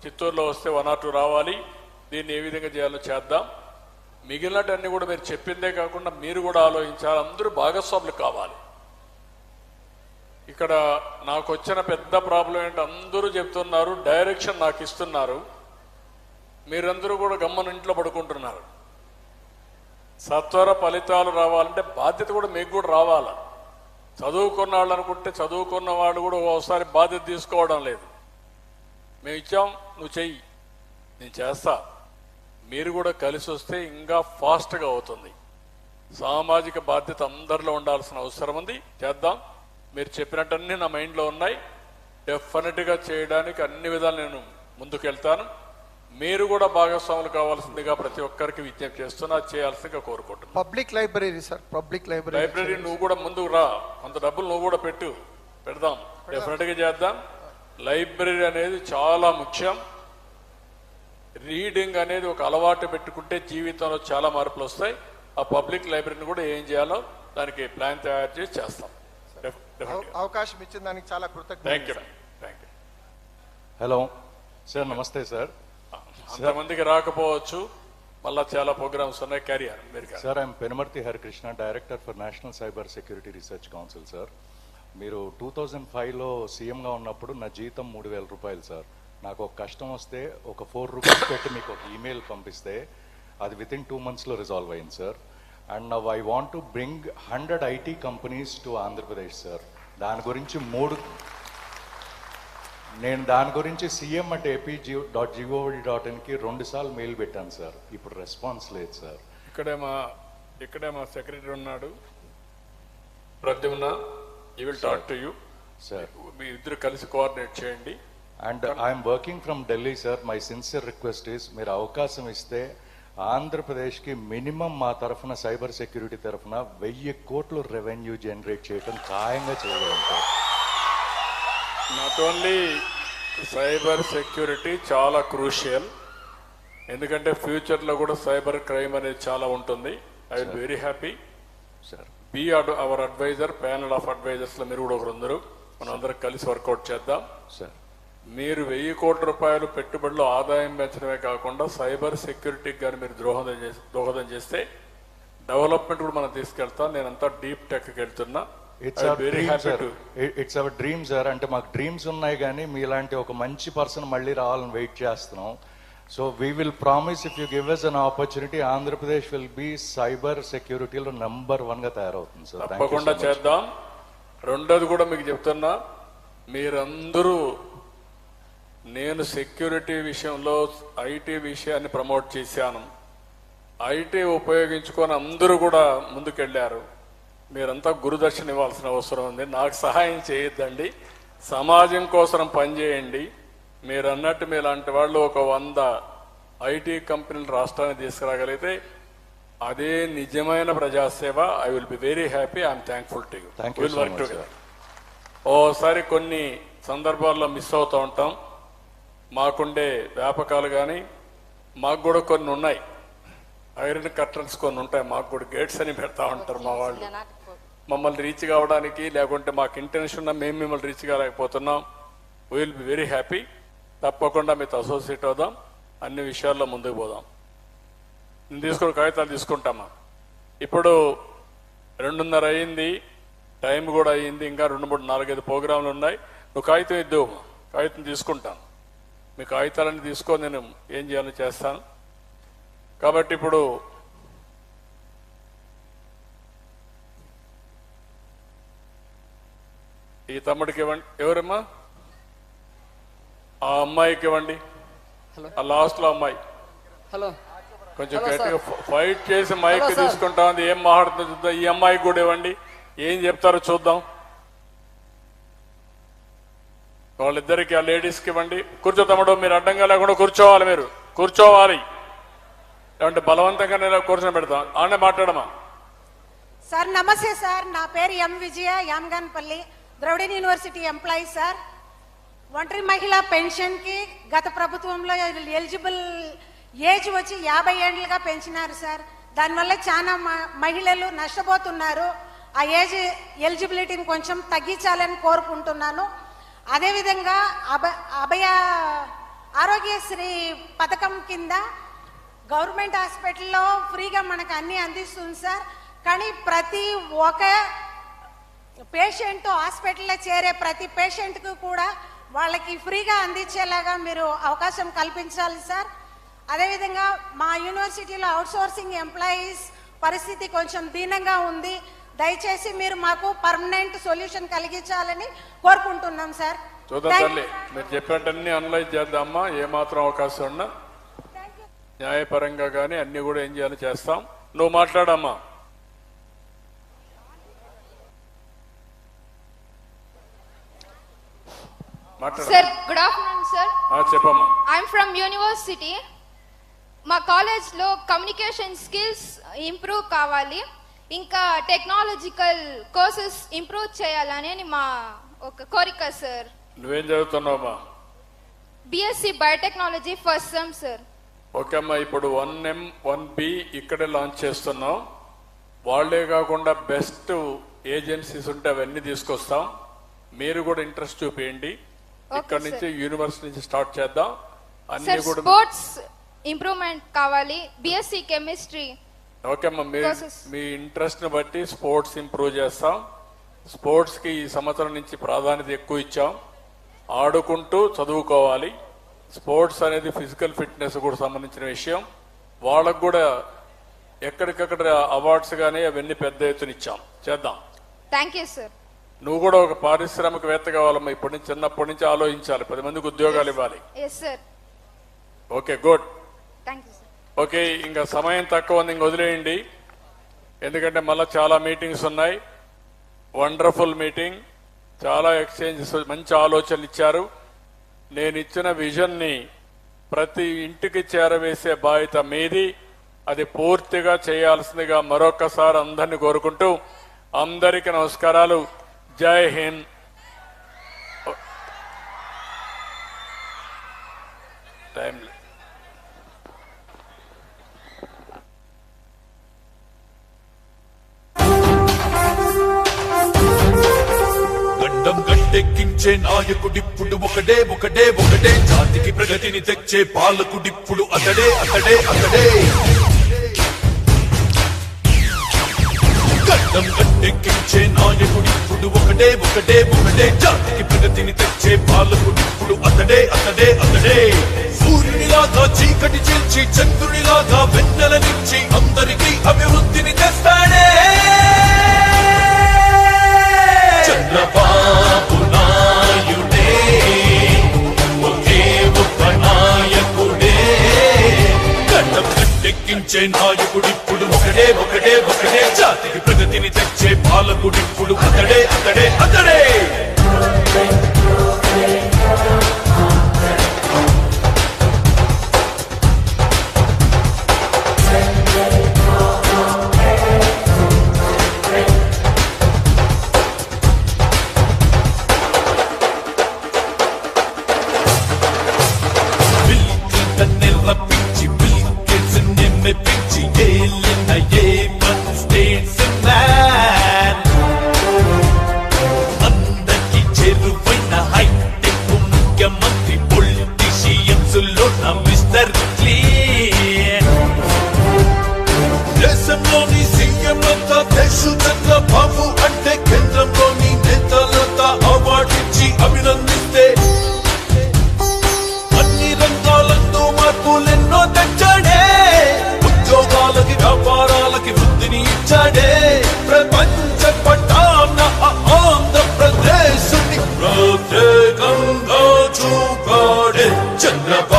చిత్తూరులో వస్తే 1 or 2 రావాలి. దీన్ని ఏ విధంగా చేయాలో చేద్దాం. మిగిలినటన్నీ కూడా మీరు చెప్పిందే కాకుండా మీరు కూడా ఆలోచించాలి. అందరూ భాగస్వాములు కావాలి. ఇక్కడ నాకు వచ్చిన పెద్ద ప్రాబ్లం ఏంటి, అందరూ చెప్తున్నారు, డైరెక్షన్ నాకు ఇస్తున్నారు, మీరందరూ కూడా గమ్మన ఇంట్లో పడుకుంటున్నారు. సత్వర ఫలితాలు రావాలంటే బాధ్యత కూడా మీకు కూడా రావాలి. చదువుకున్న వాళ్ళు అనుకుంటే చదువుకున్న వాళ్ళు కూడా ఒకసారి బాధ్యత తీసుకోవడం లేదు. మేము ఇచ్చాం, నువ్వు చెయ్యి, నేను చేస్తా. మీరు కూడా కలిసి వస్తే ఇంకా ఫాస్ట్గా అవుతుంది. సామాజిక బాధ్యత అందరిలో ఉండాల్సిన అవసరం ఉంది. చేద్దాం. మీరు చెప్పినట్టన్నీ నా మైండ్లో ఉన్నాయి. డెఫినెట్గా చేయడానికి అన్ని విధాలు నేను ముందుకెళ్తాను. మీరు కూడా భాగస్వాములు కావాల్సిందిగా ప్రతి ఒక్కరికి విజ్ఞప్తి చేస్తున్నా, చేయాల్సిందిగా కోరుకుంటున్నాను. Public library sir, public library నువ్వు కూడా ముందుకు రా, కొంత డబ్బులు నువ్వు కూడా పెడదాం, డెఫినెట్గా చేద్దాం. లైబ్రరీ అనేది చాలా ముఖ్యం. రీడింగ్ అనేది ఒక అలవాటు పెట్టుకుంటే జీవితంలో చాలా మార్పులు వస్తాయి. ఆ పబ్లిక్ లైబ్రరీని కూడా ఏం చేయాలో దానికి ప్లాన్ తయారు చేసి చేస్తాం. అవకాశం ఇచ్చిన దానికి చాలా థ్యాంక్ యూ. కృతజ్ఞతలు. హలో సార్, నమస్తే సార్. అంతమందికి రాకపోవచ్చు, మళ్ళా చాలా ప్రోగ్రామ్స్ ఉన్నాయి. క్యారియర్ మీరు sir, I'm Penumarthi Harikrishna, director for national cyber security research council. Sir, మీరు 2005లో సీఎంగా ఉన్నప్పుడు నా జీతం 3000 రూపాయలు సార్. నాకు ఒక కష్టం వస్తే ఒక 4 రూపీస్ పెట్టి మీకు ఒక ఈమెయిల్ పంపిస్తే అది విత్ ఇన్ 2 months రిజాల్వ్ అయింది sir. And now I want to bring 100 IT companies to Andhra Pradesh sir. దాని గురించి నేను దాని గురించి cm@ap.gov.in కి 2 సార్లు మెయిల్ పెట్టాను సార్. ఇప్పుడు రెస్పాన్స్ లేదు సార్. ఇక్కడే మా సెక్రటరీ ఉన్నాడు, Pradyumna. He will talk to you. Sir, మీ ఇద్దరు కలిసి కోఆర్డినేట్ చేయండి. And I'm working from Delhi sir. My sincere request is, మీరు అవకాశం ఇస్తే ఆంధ్రప్రదేశ్కి మినిమం మా తరఫున సైబర్ సెక్యూరిటీ తరఫున 1000 కోట్లు రెవెన్యూ జనరేట్ చేయడం ఖాయంగా చేయగలం sir. Not only cyber security చాలా క్రూషియల్, ఎందుకంటే ఫ్యూచర్లో కూడా సైబర్ క్రైమ్ అనేది చాలా ఉంటుంది. I will very happy sir. Be our adviser, panel of అడ్వైజర్స్లో మీరు కూడా ఒకరు, మనం అందరం కలిసి వర్కౌట్ చేద్దాం సార్. మీరు 1000 కోట్ల రూపాయలు పెట్టుబడిలో ఆదాయం పెంచడమే కాకుండా సైబర్ సెక్యూరిటీకి కానీ మీరు దోహదం చేస్తే డెవలప్మెంట్ కూడా మనం తీసుకెళ్తాం. నేనంతా డీప్ టెక్కి వెళ్తున్నా. It's our dream sir. అంటే మాకు డ్రీమ్స్ ఉన్నాయి కానీ మీలాంటి ఒక మంచి పర్సన్ మళ్ళీ రావాలని వెయిట్ చేస్తున్నాం. So we will promise, if you give us an opportunity, Andhra Pradesh will be cyber సెక్యూరిటీలో నంబర్ 1గా తయారవుతుంది సార్. తప్పకుండా చేద్దాం. రెండోది కూడా మీకు చెప్తున్నా, మీరందరూ, నేను సెక్యూరిటీ విషయంలో ఐటీ విషయాన్ని ప్రమోట్ చేశాను. ఐటీ ఉపయోగించుకొని అందరూ కూడా ముందుకెళ్ళారు. మీరంతా గురుదర్శన ఇవ్వాల్సిన అవసరం ఉంది. నాకు సహాయం చేయొద్దండి, సమాజం కోసం పనిచేయండి. మీరు అన్నట్టు మీలాంటి వాళ్ళు ఒక 100 ఐటీ కంపెనీలు రాష్ట్రానికి తీసుకురాగలిగితే అదే నిజమైన ప్రజాసేవ. I will be very happy. I'm thankful to you. Will work together. ఓసారి కొన్ని సందర్భాల్లో మిస్ అవుతూ ఉంటాం. మాకుండే వ్యాపకాలు కానీ మాకు కూడా కొన్ని ఉన్నాయి. ఐరన్ కర్టన్స్ కొన్ని ఉంటాయి, మాకు కూడా గేట్స్ అని పెడతా ఉంటారు మా వాళ్ళు. మమ్మల్ని రీచ్ కావడానికి, లేకుంటే మాకు ఇంటెన్షన్ ఉన్నా మేము మిమ్మల్ని రీచ్ కాలేకపోతున్నాం. Will be very happy. తప్పకుండా మీతో అసోసియేట్ అవుదాం, అన్ని విషయాల్లో ముందుకు పోదాం. నేను తీసుకుని కాగితాలు తీసుకుంటామా. ఇప్పుడు 2:30 అయింది, టైం కూడా అయ్యింది. ఇంకా 2, 3, 4, 5 ప్రోగ్రాంలు ఉన్నాయి. నువ్వు కాగితం ఇద్దు, కాగితం తీసుకుంటాను. మీ కాగితాలన్నీ తీసుకొని నేను ఏం చేయాలో చేస్తాను. కాబట్టి ఇప్పుడు ఈ తమ్ముడికి ఇవ్వండి. ఎవరమ్మా? ఆ అమ్మాయికి ఇవ్వండి. ఆ లాస్ట్ లో అమ్మాయి హలో కొంచెం గట్టిగా ఫైట్ చేసి మైక్ తీసుకుంటా ఉంది. ఏం మాట్లాడుతుందో చూద్దాం. ఈ అమ్మాయికి కూడా ఇవ్వండి. ఏం చెప్తారో చూద్దాం. వాళ్ళిద్దరికి ఆ లేడీస్కి ఇవ్వండి. కూర్చో తమ్ముడు, మీరు అడ్డంగా లేకుండా కూర్చోవాలి. మీరు కూర్చోవాలి. అంటే బలవంతంగా నేను కూర్చొని పెడతాం. ఆనే మాట్లాడమా. సార్ నమస్తే సార్, నా పేరు ఎం విజయ, యామగాన్పల్లి, ద్రవిడన్ యూనివర్సిటీ ఎంప్లాయీ సార్. ఒంటరి మహిళా పెన్షన్ కి గత ప్రభుత్వంలో ఎలిజిబుల్ ఏజ్ వచ్చి 50 ఏళ్లుగా పెంచినారు సార్. దానివల్ల చాలా మహిళలు నష్టపోతున్నారు. ఆ ఏజ్ ఎలిజిబిలిటీని కొంచెం తగ్గించాలని కోరుకుంటున్నాను. అదేవిధంగా అభయ ఆరోగ్యశ్రీ పథకం కింద గవర్నమెంట్ హాస్పిటల్లో ఫ్రీగా మనకు అన్ని అందిస్తుంది సార్. కానీ ప్రతి ఒక్క పేషెంట్ హాస్పిటల్లో చేరే ప్రతి పేషెంట్కు కూడా వాళ్ళకి ఫ్రీగా అందించేలాగా మీరు అవకాశం కల్పించాలి సార్. అదేవిధంగా మా యూనివర్సిటీలో అవుట్సోర్సింగ్ ఎంప్లాయీస్ పరిస్థితి కొంచెం దీనంగా ఉంది. దయచేసి మీరు మాకు పర్మనెంట్ సొల్యూషన్ కలిగించాలని కోరుకుంటున్నాం సార్. చూద్దాం తల్లి, మీరు చెప్పినట్టన్నీ అనలైజ్ చేద్దామా. ఏమాత్రం అవకాశం ఉన్నా న్యాయపరంగా కానీ అన్ని కూడా ఏం చేయాలో చేస్తాం. నువ్వు మాట్లాడమ్మా. Sir good afternoon sir. చెప్పమ్మా. I'm from university. మా కాలేజ్లో కమ్యూనికేషన్ స్కిల్స్ ఇంప్రూవ్ కావాలి, ఇంకా టెక్నాలజికల్ కోర్సెస్ ఇంప్రూవ్ చేయాలని మా ఒక కోరిక సార్. నువ్వేం చదువుతున్నావమ్మా? BSc biotechnology first sem sir. Okay అమ్మా, ఇప్పుడు 1M 1B ఇక్కడే లాంచ్ చేస్తున్నాం. వాళ్లే కాకుండా బెస్ట్ ఏజెన్సీస్ ఉంటే అవన్నీ తీసుకొస్తాం. మీరు కూడా ఇంట్రెస్ట్ చూపించండి. ఇక్కడ నుంచి యూనివర్సిటీ నుంచి స్టార్ట్ చేద్దాం. అన్ని కూడా స్పోర్ట్స్ ఇంప్రూవ్మెంట్ కావాలి, బిఎస్సి కెమిస్ట్రీ. ఓకే అమ్మా, మీ ఇంట్రెస్ట్ ని బట్టి స్పోర్ట్స్ ఇంప్రూవ్ చేస్తాం. స్పోర్ట్స్ కి ఈ సంవత్సరం నుంచి ప్రాధాన్యత ఎక్కువ ఇచ్చాం. ఆడుకుంటూ చదువుకోవాలి. స్పోర్ట్స్ అనేది ఫిజికల్ ఫిట్నెస్ కూడా సంబంధించిన విషయం. వాళ్ళకు కూడా ఎక్కడికక్కడ అవార్డ్స్ కానీ అవన్నీ పెద్ద ఎత్తున ఇచ్చాం. చేద్దాం. Thank you sir. నువ్వు కూడా ఒక పారిశ్రామికవేత్త కావాలమ్మా. ఇప్పటి నుంచి చిన్నప్పటి నుంచి ఆలోచించాలి. 10 మందికి ఉద్యోగాలు ఇవ్వాలి. Okay, good. ఓకే, ఇంకా సమయం తక్కువ ఉంది, ఇంక వదిలేయండి. ఎందుకంటే మళ్ళీ చాలా మీటింగ్స్ ఉన్నాయి. వండర్ఫుల్ మీటింగ్, చాలా ఎక్స్చేంజెస్, మంచి ఆలోచనలు ఇచ్చారు. నేను ఇచ్చిన విజన్ ని ప్రతి ఇంటికి చేరవేసే బాధ్యత మీది. అది పూర్తిగా చేయాల్సిందిగా మరొకసారి అందరినీ కోరుకుంటూ అందరికీ నమస్కారాలు. జై హింద్. టైం గడ్డం గట్టెక్కించే నాయకుడిప్పుడు ఒకడే ఒకడే ఒకడే. జాతికి ప్రగతిని తెచ్చే పాలకుడిప్పుడు అతడే అతడే అతడే. గడ్డం గట్టెక్కించే నాయకుడిప్పుడు ఒకడే ఒకడే ఒకడే. జాతికి ప్రగతిని తెచ్చే పాలకుడిప్పుడు అతడే అతడే అతడే. సూర్యునిలాగా చీకటి చేర్చి చంద్రునిలాగా వెన్నెలనిచ్చి అందరికీ అభివృద్ధిని తెస్తాడే చంద్రబాబు నాయుడే. ఒకే ఒక్క నాయకుడే. గడ్డం గట్టెక్కించే నాయకుడిప్పుడు ఒకడే ఒకడే ఒకడే. జాతికి ప్రగతిని తెచ్చే పాలకుడిప్పుడు అతడే అతడే అతడే. పిచ్చి పిల్లి మెప్పించి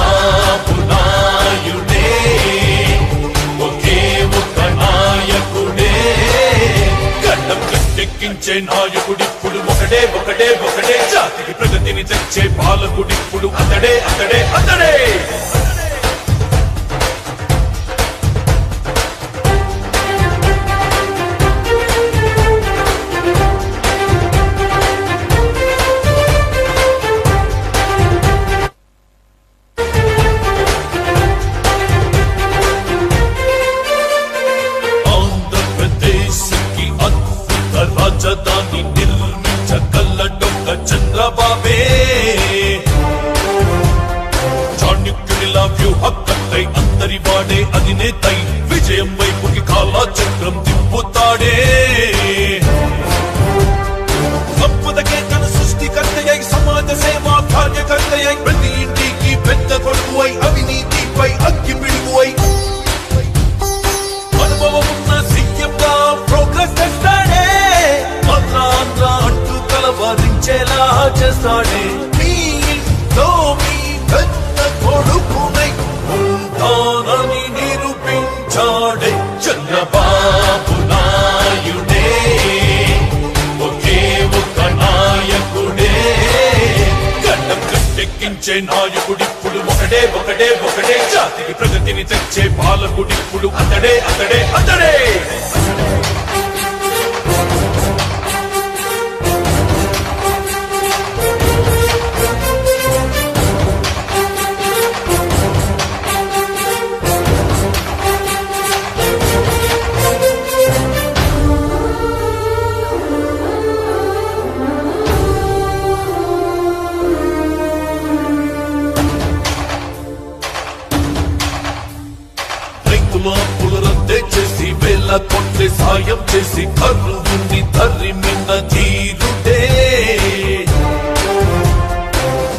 చంద్రబాబు నాయుడే ఒకే ఒక్క నాయకుడే గడ్డం గట్టెక్కించే నాయకుడిప్పుడు ఒకడే ఒకడే ఒకడే జాతికి ప్రగతిని తెచ్చే పాలకుడిప్పుడు అతడే అతడే అతడే రాజధాని నిర్మించగలడొక్క చంద్రబాబే చాణక్యుడిలా వ్యూహకర్తై అందరి వాడే అధినేతై విజయం వైపుకి కాలచక్రం తిప్పుతాడే సంపదకే తన సృష్టికర్తయ్యై సమాజ సేవా కార్యకర్తయ్యై ప్రతి ఇంటికి పెద్ద కొడుకువై అవినీతిపై అగ్గి పిడుగువై అనుభవం ఉన్న సీఎంగా ప్రోగ్రెస్ తెస్తాడే ఆంధ్ర అంటూ కలవరించేలా చేస్తాడే మీ ఇంట్లో మీ పెద్ద కొడుకునై ఉంటానని నిరూపించాడే చంద్రబాబు నాయుడే ఒకే ఒక్క నాయకుడే గడ్డం కట్టెక్కించే నాయకుడిప్పుడు ఒకడే ఒకడే ఒకడే జాతికి ప్రగతిని తెచ్చే పాలకుడిప్పుడు అతడే అతడే అతడే పులరద్దే చేసి వేల కొట్టే సాయం చేసి కరువుని తరిమిన తీరుడే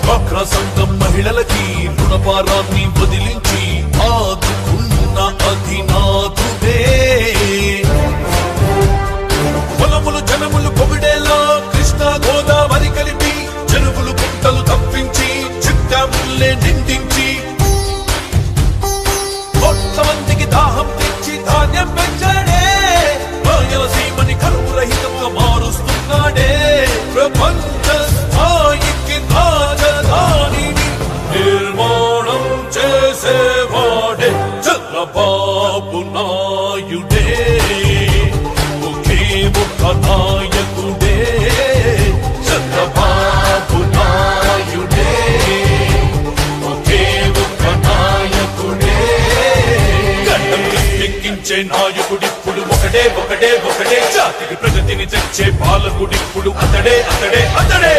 డ్వాక్రా సంఘం మహిళలకి రుణభారాన్ని వదిలించి ఆదుకున్న అధినాథుడే పొలములు జనములు పొగిడేలా కృష్ణా గోదావరి కలిపి చెరువులు గుంటలు తప్పించి చిట్టాముల్లే నిందించి మందికి దాహం తెచ్చి ధాన్యం పెంచాడే రాయలసీమని కరువు రహితంగా మారుస్తున్నాడే ప్రపంచ స్థాయికి రాజధానిని నిర్మాణం చేసేవాడే చంద్రబాబు నాయుడే ఒకే ఒక్క నాయకుడే చంద్రబాబు నాయుడే ఒకే ఒక్క నాయకుడే ఎక్కించే నాయకుడిప్పుడు ఒకడే ఒకడే ఒకడే జాతికి ప్రగతిని తెచ్చే పాలకుడిప్పుడు అతడే అతడే అతడే